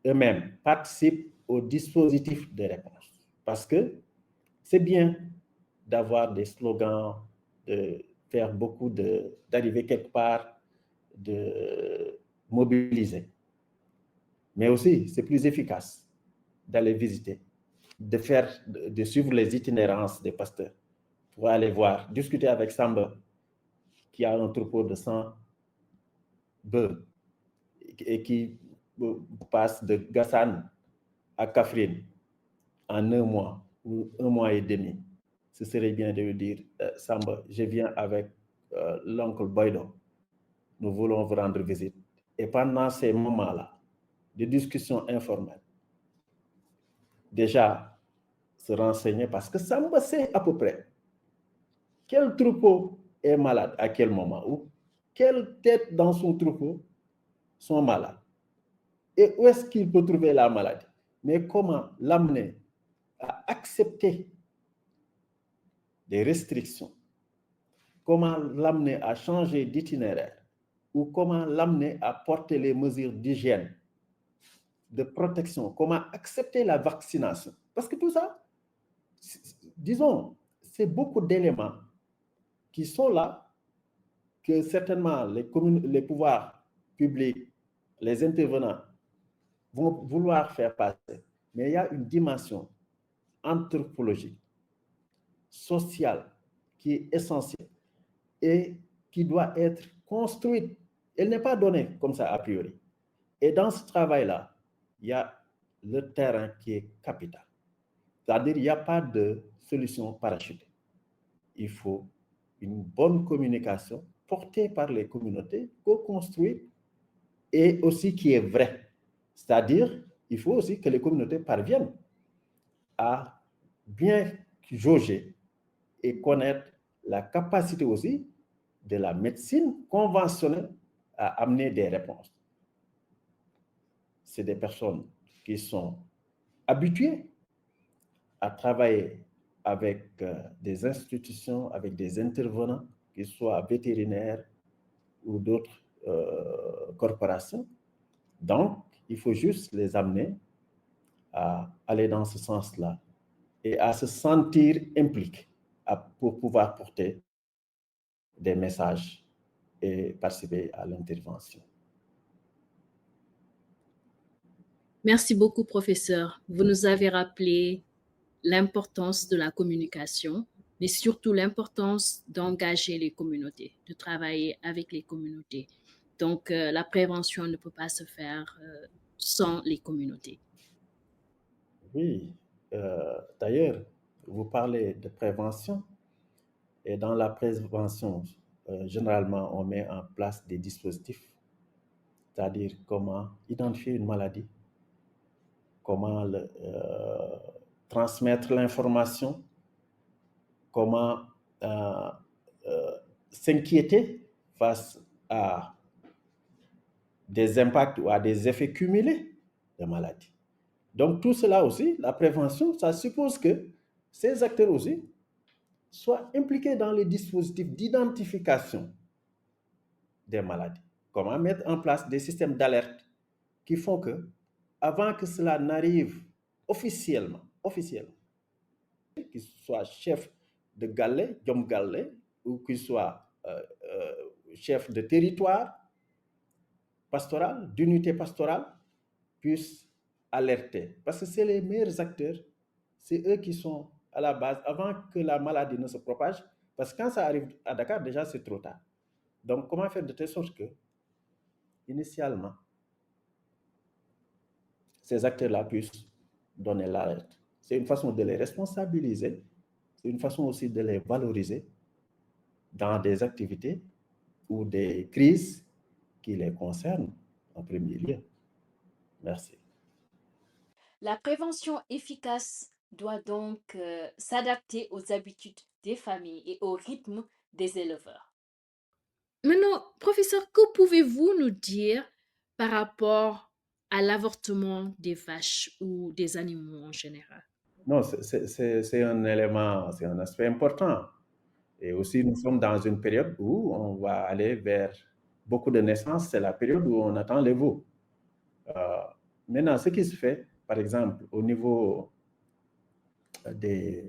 eux-mêmes participent au dispositif de réponse. Parce que c'est bien d'avoir des slogans, de faire beaucoup d'arriver quelque part, de mobiliser. Mais aussi, c'est plus efficace d'aller visiter, de suivre les itinérances des pasteurs pour aller voir, discuter avec Samba, qui a un troupeau de 100 bœufs et qui passe de Gassane à Kafrine en 1 mois ou 1 mois et demi. Ce serait bien de lui dire, Samba, je viens avec l'oncle Boydo, nous voulons vous rendre visite. Et pendant ces moments-là, de discussions informelles, déjà se renseigner, parce que Samba sait à peu près quel troupeau est malade à quel moment, ou quelles têtes dans son troupeau sont malades, et où est-ce qu'il peut trouver la maladie, mais comment l'amener à accepter des restrictions, comment l'amener à changer d'itinéraire, ou comment l'amener à porter les mesures d'hygiène, de protection, comment accepter la vaccination. Parce que tout ça, disons, c'est beaucoup d'éléments qui sont là, que certainement les pouvoirs publics, les intervenants vont vouloir faire passer. Mais il y a une dimension anthropologique, sociale, qui est essentielle et qui doit être construite. Elle n'est pas donnée comme ça a priori. Et dans ce travail-là, il y a le terrain qui est capital. C'est-à-dire qu'il n'y a pas de solution parachutée. Il faut une bonne communication portée par les communautés, co-construite et aussi qui est vraie. C'est-à-dire, il faut aussi que les communautés parviennent à bien jauger et connaître la capacité aussi de la médecine conventionnelle à amener des réponses. C'est des personnes qui sont habituées à travailler avec des institutions, avec des intervenants, qu'ils soient vétérinaires ou d'autres corporations. Donc, il faut juste les amener à aller dans ce sens-là et à se sentir impliqués pour pouvoir porter des messages et participer à l'intervention. Merci beaucoup, professeur. Vous nous avez rappelé l'importance de la communication, mais surtout l'importance d'engager les communautés, de travailler avec les communautés. Donc, la prévention ne peut pas se faire sans les communautés. Oui, d'ailleurs, vous parlez de prévention, et dans la prévention, généralement, on met en place des dispositifs, c'est-à-dire comment identifier une maladie, comment transmettre l'information, comment s'inquiéter face à des impacts ou à des effets cumulés de maladies. Donc tout cela aussi, la prévention, ça suppose que ces acteurs aussi soient impliqués dans les dispositifs d'identification des maladies. Comment mettre en place des systèmes d'alerte qui font que, avant que cela n'arrive officiellement, qu'il soit chef de galet, Djom Galet, ou qu'il soit chef de territoire pastoral, d'unité pastorale, puisse alerter. Parce que c'est les meilleurs acteurs, c'est eux qui sont à la base, avant que la maladie ne se propage, parce que quand ça arrive à Dakar, déjà c'est trop tard. Donc comment faire de telle sorte que, initialement, ces acteurs-là puissent donner l'alerte. C'est une façon de les responsabiliser, c'est une façon aussi de les valoriser dans des activités ou des crises qui les concernent en premier lieu. Merci. La prévention efficace doit donc s'adapter aux habitudes des familles et au rythme des éleveurs. Maintenant, professeur, que pouvez-vous nous dire par rapport à l'avortement des vaches ou des animaux en général? Non, c'est un élément, c'est un aspect important. Et aussi, nous sommes dans une période où on va aller vers beaucoup de naissances. C'est la période où on attend les veaux. Maintenant, ce qui se fait, par exemple, au niveau des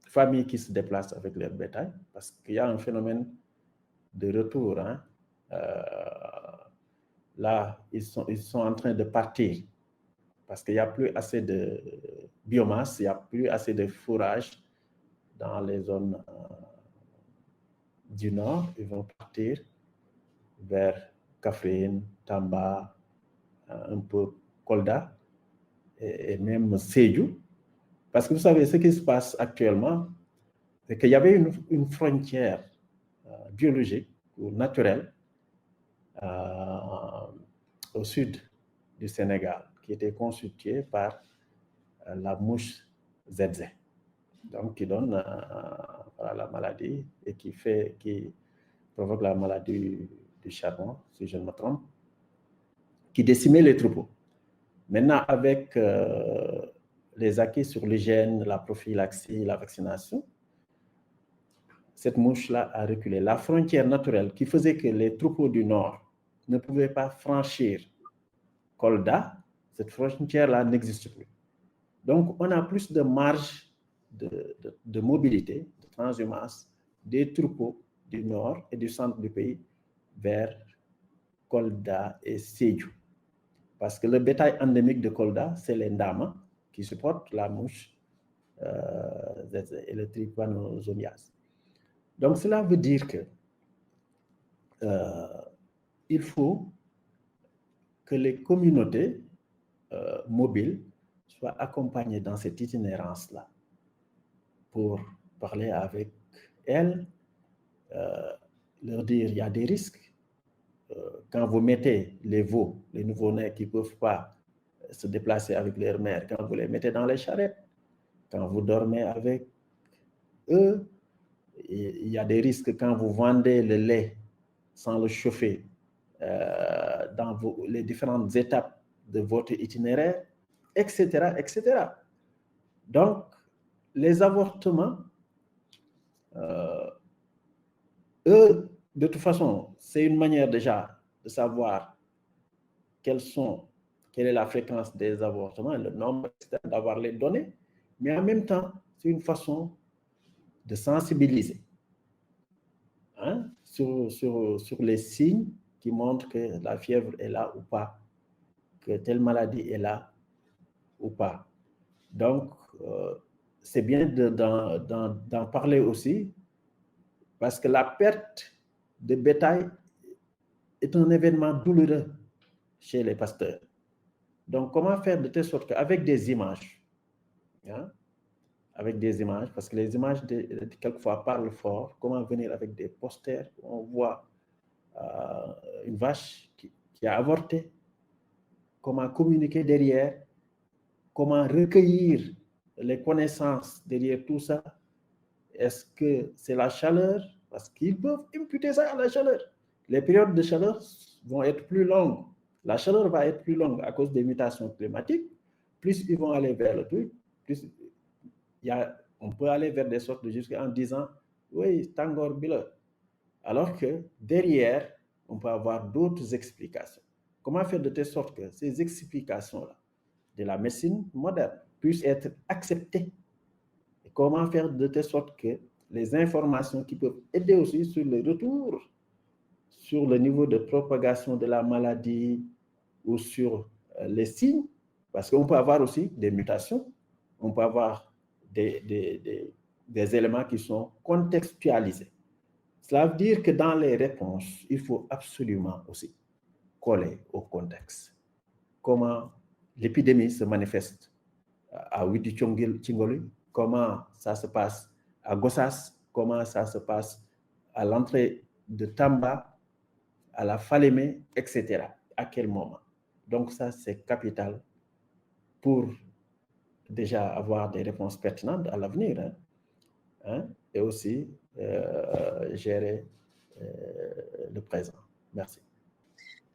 familles qui se déplacent avec leur bétail, parce qu'il y a un phénomène de retour. Hein. Là, ils sont en train de partir parce qu'il n'y a plus assez de biomasse, il n'y a plus assez de fourrage dans les zones du nord. Ils vont partir vers Kaffrine, Tamba, un peu Kolda et même Sédhiou. Parce que vous savez, ce qui se passe actuellement, c'est qu'il y avait une frontière biologique ou naturelle au sud du Sénégal qui était constituée par la mouche ZZ, donc qui donne la maladie et qui provoque la maladie du charbon, si je ne me trompe, qui décimait les troupeaux. Maintenant, avec les acquis sur l'hygiène, la prophylaxie, la vaccination, cette mouche-là a reculé. La frontière naturelle qui faisait que les troupeaux du Nord ne pouvaient pas franchir Kolda, cette frontière-là n'existe plus. Donc, on a plus de marge de mobilité, de transhumance des troupeaux du Nord et du centre du pays vers Kolda et Sédhiou. Parce que le bétail endémique de Kolda, c'est les ndamas qui supportent la mouche et le trypanosomia. Donc, cela veut dire que il faut que les communautés mobiles soient accompagnées dans cette itinérance-là pour parler avec elles, leur dire il y a des risques. Quand vous mettez les veaux, les nouveau-nés qui ne peuvent pas se déplacer avec leur mère, quand vous les mettez dans les charrettes, quand vous dormez avec eux, il y a des risques quand vous vendez le lait sans le chauffer dans les différentes étapes de votre itinéraire, etc., etc. Donc, les avortements, eux, de toute façon, c'est une manière déjà de savoir quelle est la fréquence des avortements, le nombre, etc., d'avoir les données, mais en même temps, c'est une façon de sensibiliser hein, sur les signes qui montrent que la fièvre est là ou pas, que telle maladie est là ou pas. Donc, c'est bien d'en parler aussi, parce que la perte de bétail est un événement douloureux chez les pasteurs. Donc, comment faire de telle sorte qu'avec des images, hein, avec des images, parce que les images, quelquefois, parlent fort, comment venir avec des posters où on voit une vache qui a avorté, comment communiquer derrière, comment recueillir les connaissances derrière tout ça. Est-ce que c'est la chaleur? Parce qu'ils peuvent imputer ça à la chaleur. Les périodes de chaleur vont être plus longues. La chaleur va être plus longue à cause des mutations climatiques. Plus ils vont aller vers le truc, plus on peut aller vers des sortes de jusqu'en disant oui, tangor bila. Alors que derrière, on peut avoir d'autres explications. Comment faire de telle sorte que ces explications-là de la médecine moderne puissent être acceptées? Et comment faire de telle sorte que les informations qui peuvent aider aussi sur le retour, sur le niveau de propagation de la maladie ou sur les signes, parce qu'on peut avoir aussi des mutations, on peut avoir des éléments qui sont contextualisés. Cela veut dire que dans les réponses, il faut absolument aussi coller au contexte. Comment l'épidémie se manifeste à Widi Chingoli, comment ça se passe à Gossas, comment ça se passe à l'entrée de Tamba, à la Falémé, etc. À quel moment? Donc ça, c'est capital pour déjà avoir des réponses pertinentes à l'avenir et aussi gérer le présent. Merci.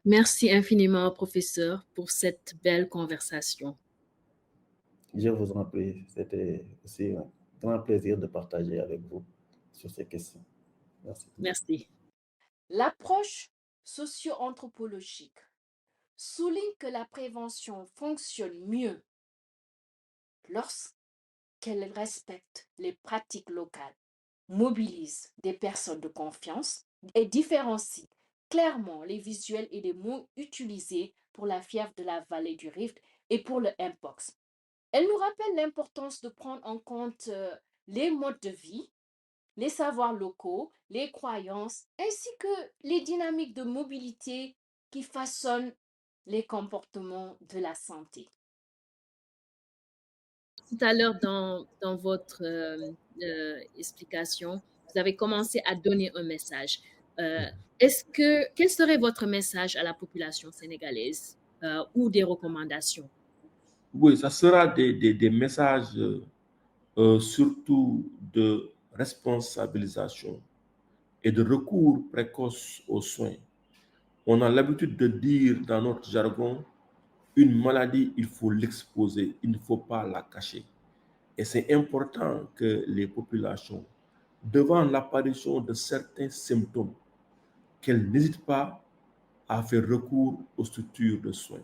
Merci infiniment, professeur, pour cette belle conversation. Je vous en prie. C'était aussi un grand plaisir de partager avec vous sur ces questions. Merci. Merci. L'approche socio-anthropologique souligne que la prévention fonctionne mieux lorsqu'elle respecte les pratiques locales, mobilise des personnes de confiance et différencie clairement les visuels et les mots utilisés pour la fièvre de la vallée du Rift et pour le Mpox. Elle nous rappelle l'importance de prendre en compte les modes de vie, les savoirs locaux, les croyances, ainsi que les dynamiques de mobilité qui façonnent les comportements de la santé. Tout à l'heure, dans votre explication, vous avez commencé à donner un message. Quel serait votre message à la population sénégalaise ou des recommandations? Oui, ça sera des messages surtout de responsabilisation et de recours précoce aux soins. On a l'habitude de dire dans notre jargon, une maladie, il faut l'exposer, il ne faut pas la cacher. Et c'est important que les populations, devant l'apparition de certains symptômes, qu'elles n'hésitent pas à faire recours aux structures de soins.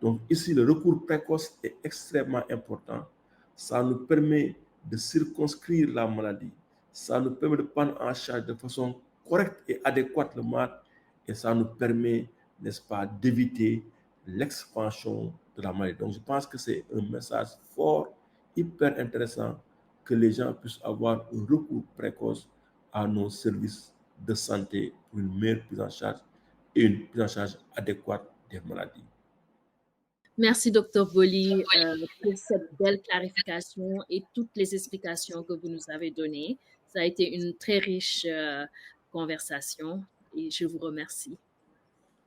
Donc ici, le recours précoce est extrêmement important. Ça nous permet de circonscrire la maladie. Ça nous permet de prendre en charge de façon correcte et adéquate le malade. Et ça nous permet, n'est-ce pas, d'éviter l'expansion de la maladie. Donc je pense que c'est un message fort, hyper intéressant, que les gens puissent avoir un recours précoce à nos services de santé pour une meilleure prise en charge et une prise en charge adéquate des maladies. Merci, Dr. Boli, pour cette belle clarification et toutes les explications que vous nous avez données. Ça a été une très riche conversation et je vous remercie.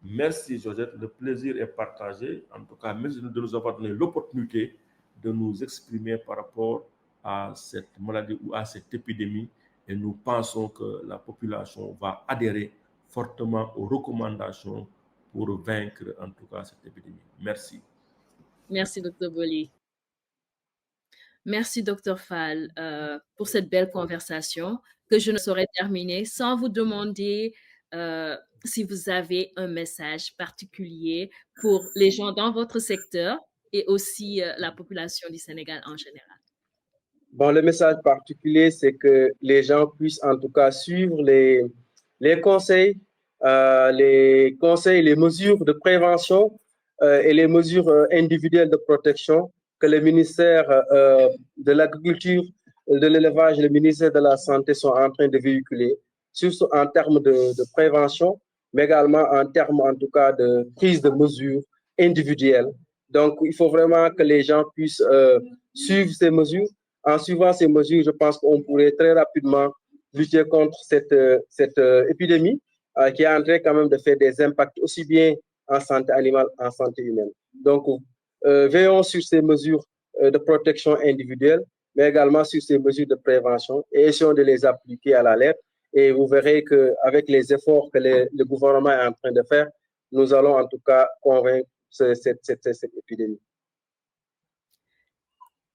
Merci, Josette. Le plaisir est partagé. En tout cas, merci de nous avoir donné l'opportunité de nous exprimer par rapport à cette maladie ou à cette épidémie. Et nous pensons que la population va adhérer fortement aux recommandations pour vaincre, en tout cas, cette épidémie. Merci. Merci, Dr. Boli. Merci, Dr. Fall, pour cette belle conversation que je ne saurais terminer sans vous demander si vous avez un message particulier pour les gens dans votre secteur et aussi la population du Sénégal en général. Bon, le message particulier, c'est que les gens puissent en tout cas suivre les conseils, les mesures de prévention et les mesures individuelles de protection que le ministère de l'Agriculture, de l'Élevage et le ministère de la Santé sont en train de véhiculer, surtout en termes de prévention, mais également en termes en tout cas de prise de mesures individuelles. Donc, il faut vraiment que les gens puissent suivre ces mesures. En suivant ces mesures, je pense qu'on pourrait très rapidement lutter contre cette épidémie qui est en train quand même de faire des impacts aussi bien en santé animale qu'en santé humaine. Donc, veillons sur ces mesures de protection individuelle, mais également sur ces mesures de prévention et essayons de les appliquer à la lettre. Et vous verrez qu'avec les efforts que le gouvernement est en train de faire, nous allons en tout cas convaincre cette épidémie.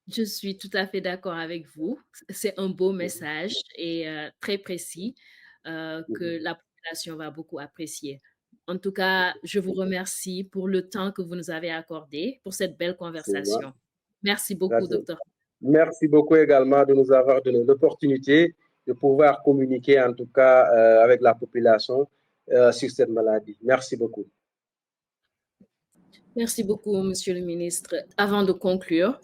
Je suis tout à fait d'accord avec vous. C'est un beau message et très précis que la population va beaucoup apprécier. En tout cas, je vous remercie pour le temps que vous nous avez accordé pour cette belle conversation. Merci beaucoup, docteur. Merci beaucoup également de nous avoir donné l'opportunité de pouvoir communiquer en tout cas avec la population sur cette maladie. Merci beaucoup. Merci beaucoup, Monsieur le ministre. Avant de conclure,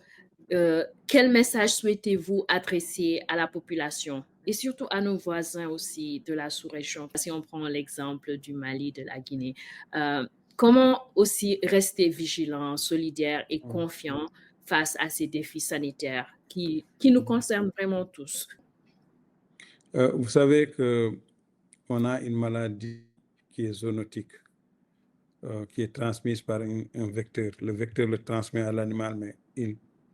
quel message souhaitez-vous adresser à la population et surtout à nos voisins aussi de la sous-région? Si on prend l'exemple du Mali, de la Guinée, comment aussi rester vigilant, solidaire et confiant face à ces défis sanitaires qui nous concernent vraiment tous? Vous savez qu'on a une maladie qui est zoonotique, qui est transmise par un vecteur. Le vecteur le transmet à l'animal, mais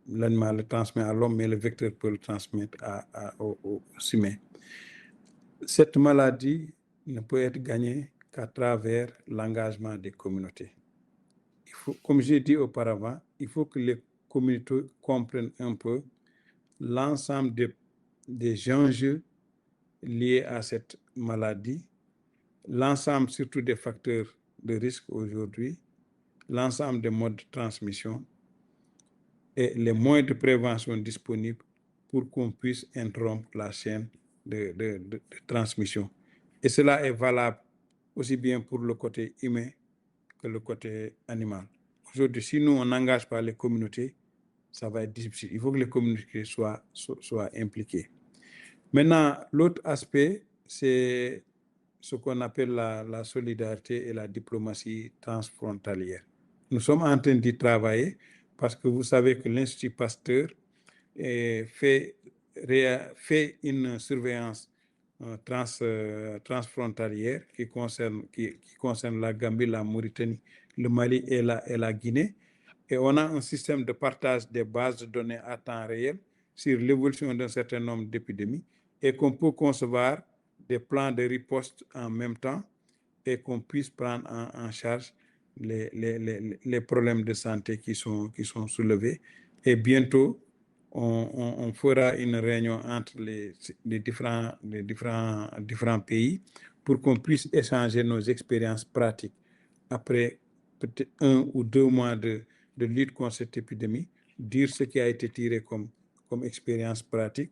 l'animal le transmet à l'homme, mais le vecteur peut le transmettre aux humains. Cette maladie ne peut être gagnée qu'à travers l'engagement des communautés. Comme j'ai dit auparavant, il faut que les communautés comprennent un peu l'ensemble des enjeux liés à cette maladie, l'ensemble surtout des facteurs de risque aujourd'hui, l'ensemble des modes de transmission et les moyens de prévention disponibles pour qu'on puisse interrompre la chaîne de transmission. Et cela est valable aussi bien pour le côté humain que le côté animal. Aujourd'hui, si nous, on n'engage pas les communautés, ça va être difficile. Il faut que les communautés soient impliquées. Maintenant, l'autre aspect, c'est ce qu'on appelle la solidarité et la diplomatie transfrontalière. Nous sommes en train d'y travailler parce que vous savez que l'Institut Pasteur fait une surveillance transfrontalière qui concerne la Gambie, la Mauritanie, le Mali et la Guinée. Et on a un système de partage des bases de données à temps réel sur l'évolution d'un certain nombre d'épidémies et qu'on peut concevoir des plans de riposte en même temps et qu'on puisse prendre en charge les problèmes de santé qui sont soulevés. Et bientôt, on fera une réunion entre les différents pays pour qu'on puisse échanger nos expériences pratiques après peut-être 1 ou 2 mois de lutte contre cette épidémie, dire ce qui a été tiré comme expérience pratique,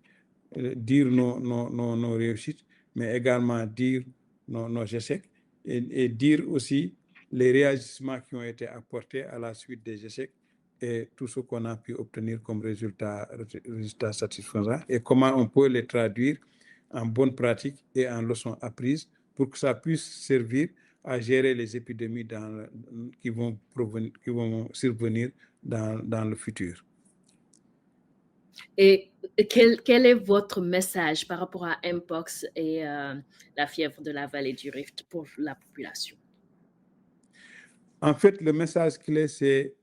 dire nos réussites, mais également dire nos échecs et dire aussi les réagissements qui ont été apportés à la suite des échecs et tout ce qu'on a pu obtenir comme résultat satisfaisant et comment on peut les traduire en bonnes pratiques et en leçons apprises pour que ça puisse servir à gérer les épidémies qui vont survenir dans le futur. Et quel est votre message par rapport à Mpox et la fièvre de la vallée du Rift pour la population? En fait, le message clé, c'est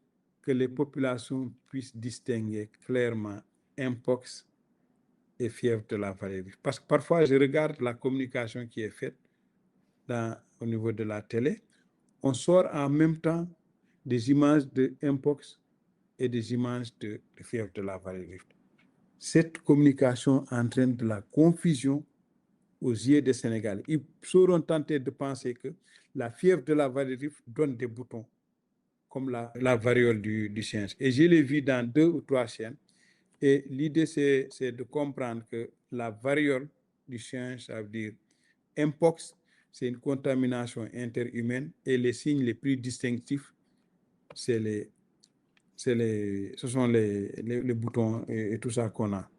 que les populations puissent distinguer clairement Mpox et fièvre de la vallée du Rift. Parce que parfois, je regarde la communication qui est faite au niveau de la télé. On sort en même temps des images de Mpox et des images de fièvre de la vallée du Rift. Cette communication entraîne de la confusion aux yeux des Sénégalais. Ils seront tentés de penser que la fièvre de la vallée du Rift donne des boutons, comme la variole du singe. Et je l'ai vu dans 2 ou 3 chaînes. Et l'idée, c'est de comprendre que la variole du singe, ça veut dire Mpox, c'est une contamination interhumaine et les signes les plus distinctifs, ce sont les boutons et tout ça qu'on a.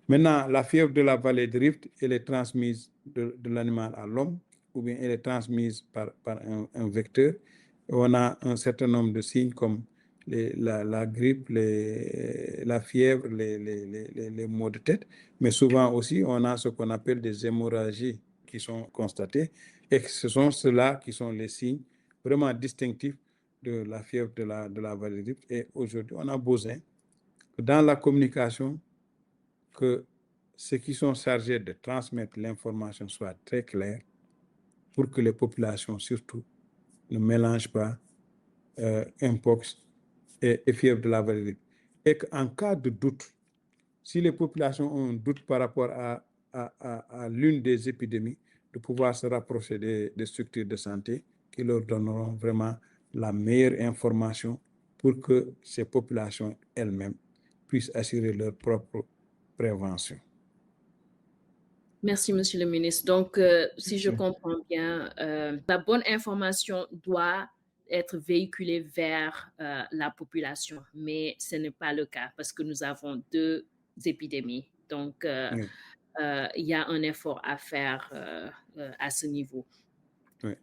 Maintenant, la fièvre de la vallée du Rift, elle est transmise de l'animal à l'homme ou bien elle est transmise par un vecteur. Et on a un certain nombre de signes comme la grippe, la fièvre, les maux de tête, mais souvent aussi on a ce qu'on appelle des hémorragies qui sont constatées et que ce sont ceux-là qui sont les signes vraiment distinctifs de la fièvre de la vallée du Rift. Et aujourd'hui, on a besoin que dans la communication, que ceux qui sont chargés de transmettre l'information soient très clairs pour que les populations surtout ne mélangent pas Mpox et fièvre de la vallée du Rift. Et qu'en cas de doute, si les populations ont un doute par rapport à l'une des épidémies, de pouvoir se rapprocher des structures de santé qui leur donneront vraiment la meilleure information pour que ces populations elles-mêmes puissent assurer leur propre prévention. Merci, Monsieur le ministre. Donc, si je comprends bien, la bonne information doit être véhiculée vers la population, mais ce n'est pas le cas parce que nous avons 2 épidémies. Donc, il y a un effort à faire à ce niveau. Oui.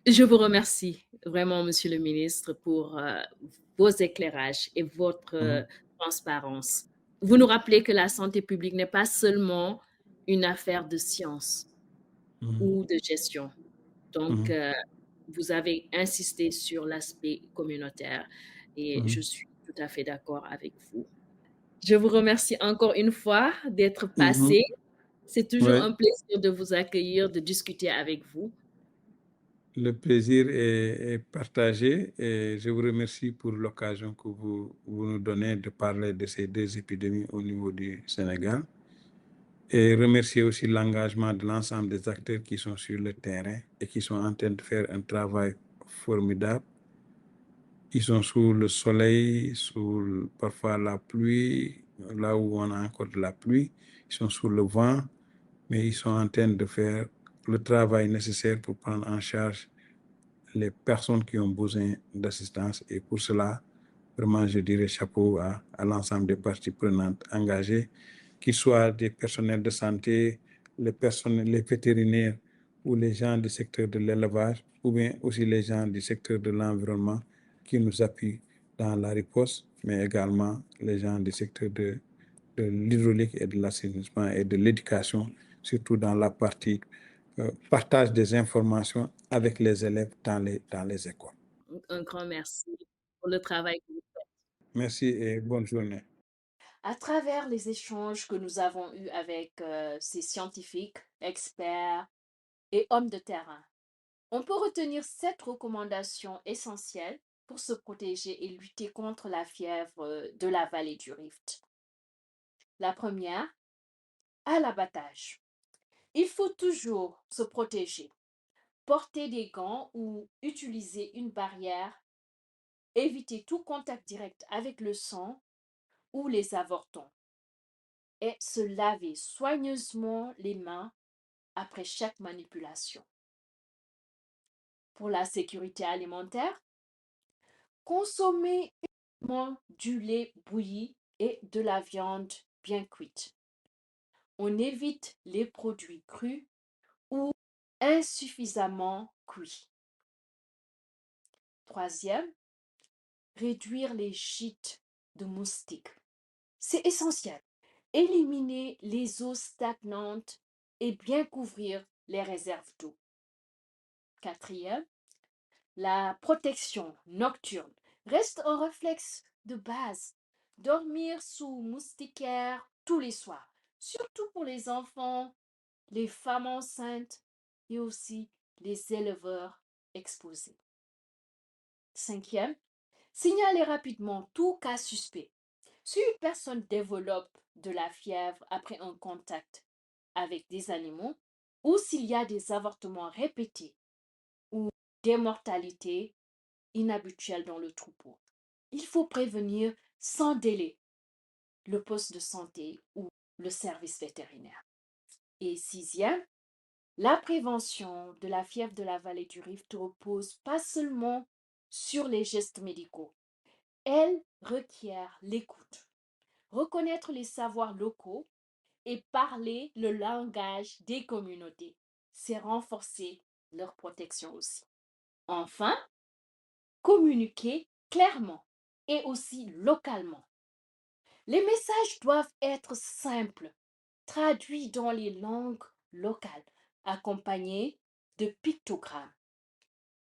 Je vous remercie vraiment, Monsieur le ministre, pour vos éclairages et votre transparence. Vous nous rappelez que la santé publique n'est pas seulement une affaire de science ou de gestion. Donc, vous avez insisté sur l'aspect communautaire et je suis tout à fait d'accord avec vous. Je vous remercie encore une fois d'être passé. C'est toujours un plaisir de vous accueillir, de discuter avec vous. Le plaisir est partagé et je vous remercie pour l'occasion que vous nous donnez de parler de ces 2 épidémies au niveau du Sénégal et remercier aussi l'engagement de l'ensemble des acteurs qui sont sur le terrain et qui sont en train de faire un travail formidables. Ils sont sous le soleil, parfois la pluie, là où on a encore de la pluie. Ils sont sous le vent, mais ils sont en train de faire le travail nécessaire pour prendre en charge les personnes qui ont besoin d'assistance. Et pour cela, vraiment, je dirais chapeau à l'ensemble des parties prenantes engagées, qu'ils soient des personnels de santé, les vétérinaires ou les gens du secteur de l'élevage, ou bien aussi les gens du secteur de l'environnement qui nous appuient dans la riposte, mais également les gens du secteur de l'hydraulique et de l'assainissement et de l'éducation, surtout dans la partie partage des informations avec les élèves dans les écoles. Un grand merci pour le travail que vous faites. Merci et bonne journée. À travers les échanges que nous avons eus avec ces scientifiques, experts et hommes de terrain, on peut retenir 7 recommandations essentielles pour se protéger et lutter contre la fièvre de la vallée du Rift. La première, à l'abattage. Il faut toujours se protéger, porter des gants ou utiliser une barrière, éviter tout contact direct avec le sang ou les avortons et se laver soigneusement les mains après chaque manipulation. Pour la sécurité alimentaire, consommer uniquement du lait bouilli et de la viande bien cuite. On évite les produits crus ou insuffisamment cuits. Troisième, réduire les gîtes de moustiques. C'est essentiel. Éliminer les eaux stagnantes et bien couvrir les réserves d'eau. Quatrième, la protection nocturne reste un réflexe de base. Dormir sous moustiquaire tous les soirs, surtout pour les enfants, les femmes enceintes et aussi les éleveurs exposés. Cinquième, signaler rapidement tout cas suspect. Si une personne développe de la fièvre après un contact avec des animaux ou s'il y a des avortements répétés ou des mortalités inhabituelles dans le troupeau, il faut prévenir sans délai le poste de santé ou le service vétérinaire. Et sixième, la prévention de la fièvre de la vallée du Rift repose pas seulement sur les gestes médicaux. Elle requiert l'écoute, reconnaître les savoirs locaux et parler le langage des communautés. C'est renforcer leur protection aussi. Enfin, communiquer clairement et aussi localement. Les messages doivent être simples, traduits dans les langues locales, accompagnés de pictogrammes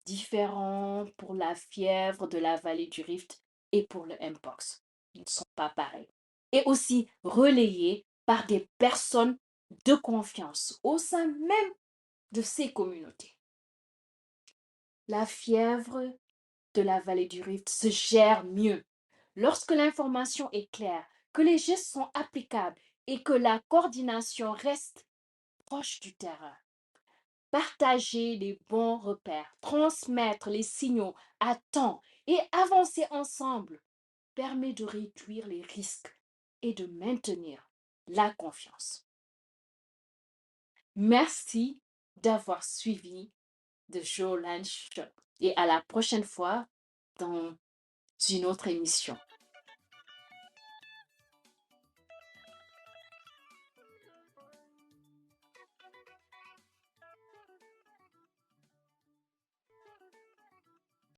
différents pour la fièvre de la vallée du Rift et pour le Mpox. Ils ne sont pas pareils. Et aussi relayés par des personnes de confiance au sein même de ces communautés. La fièvre de la vallée du Rift se gère mieux lorsque l'information est claire, que les gestes sont applicables et que la coordination reste proche du terrain. Partager les bons repères, transmettre les signaux à temps et avancer ensemble permet de réduire les risques et de maintenir la confiance. Merci d'avoir suivi The Show Lunch Show et à la prochaine fois dans une autre émission.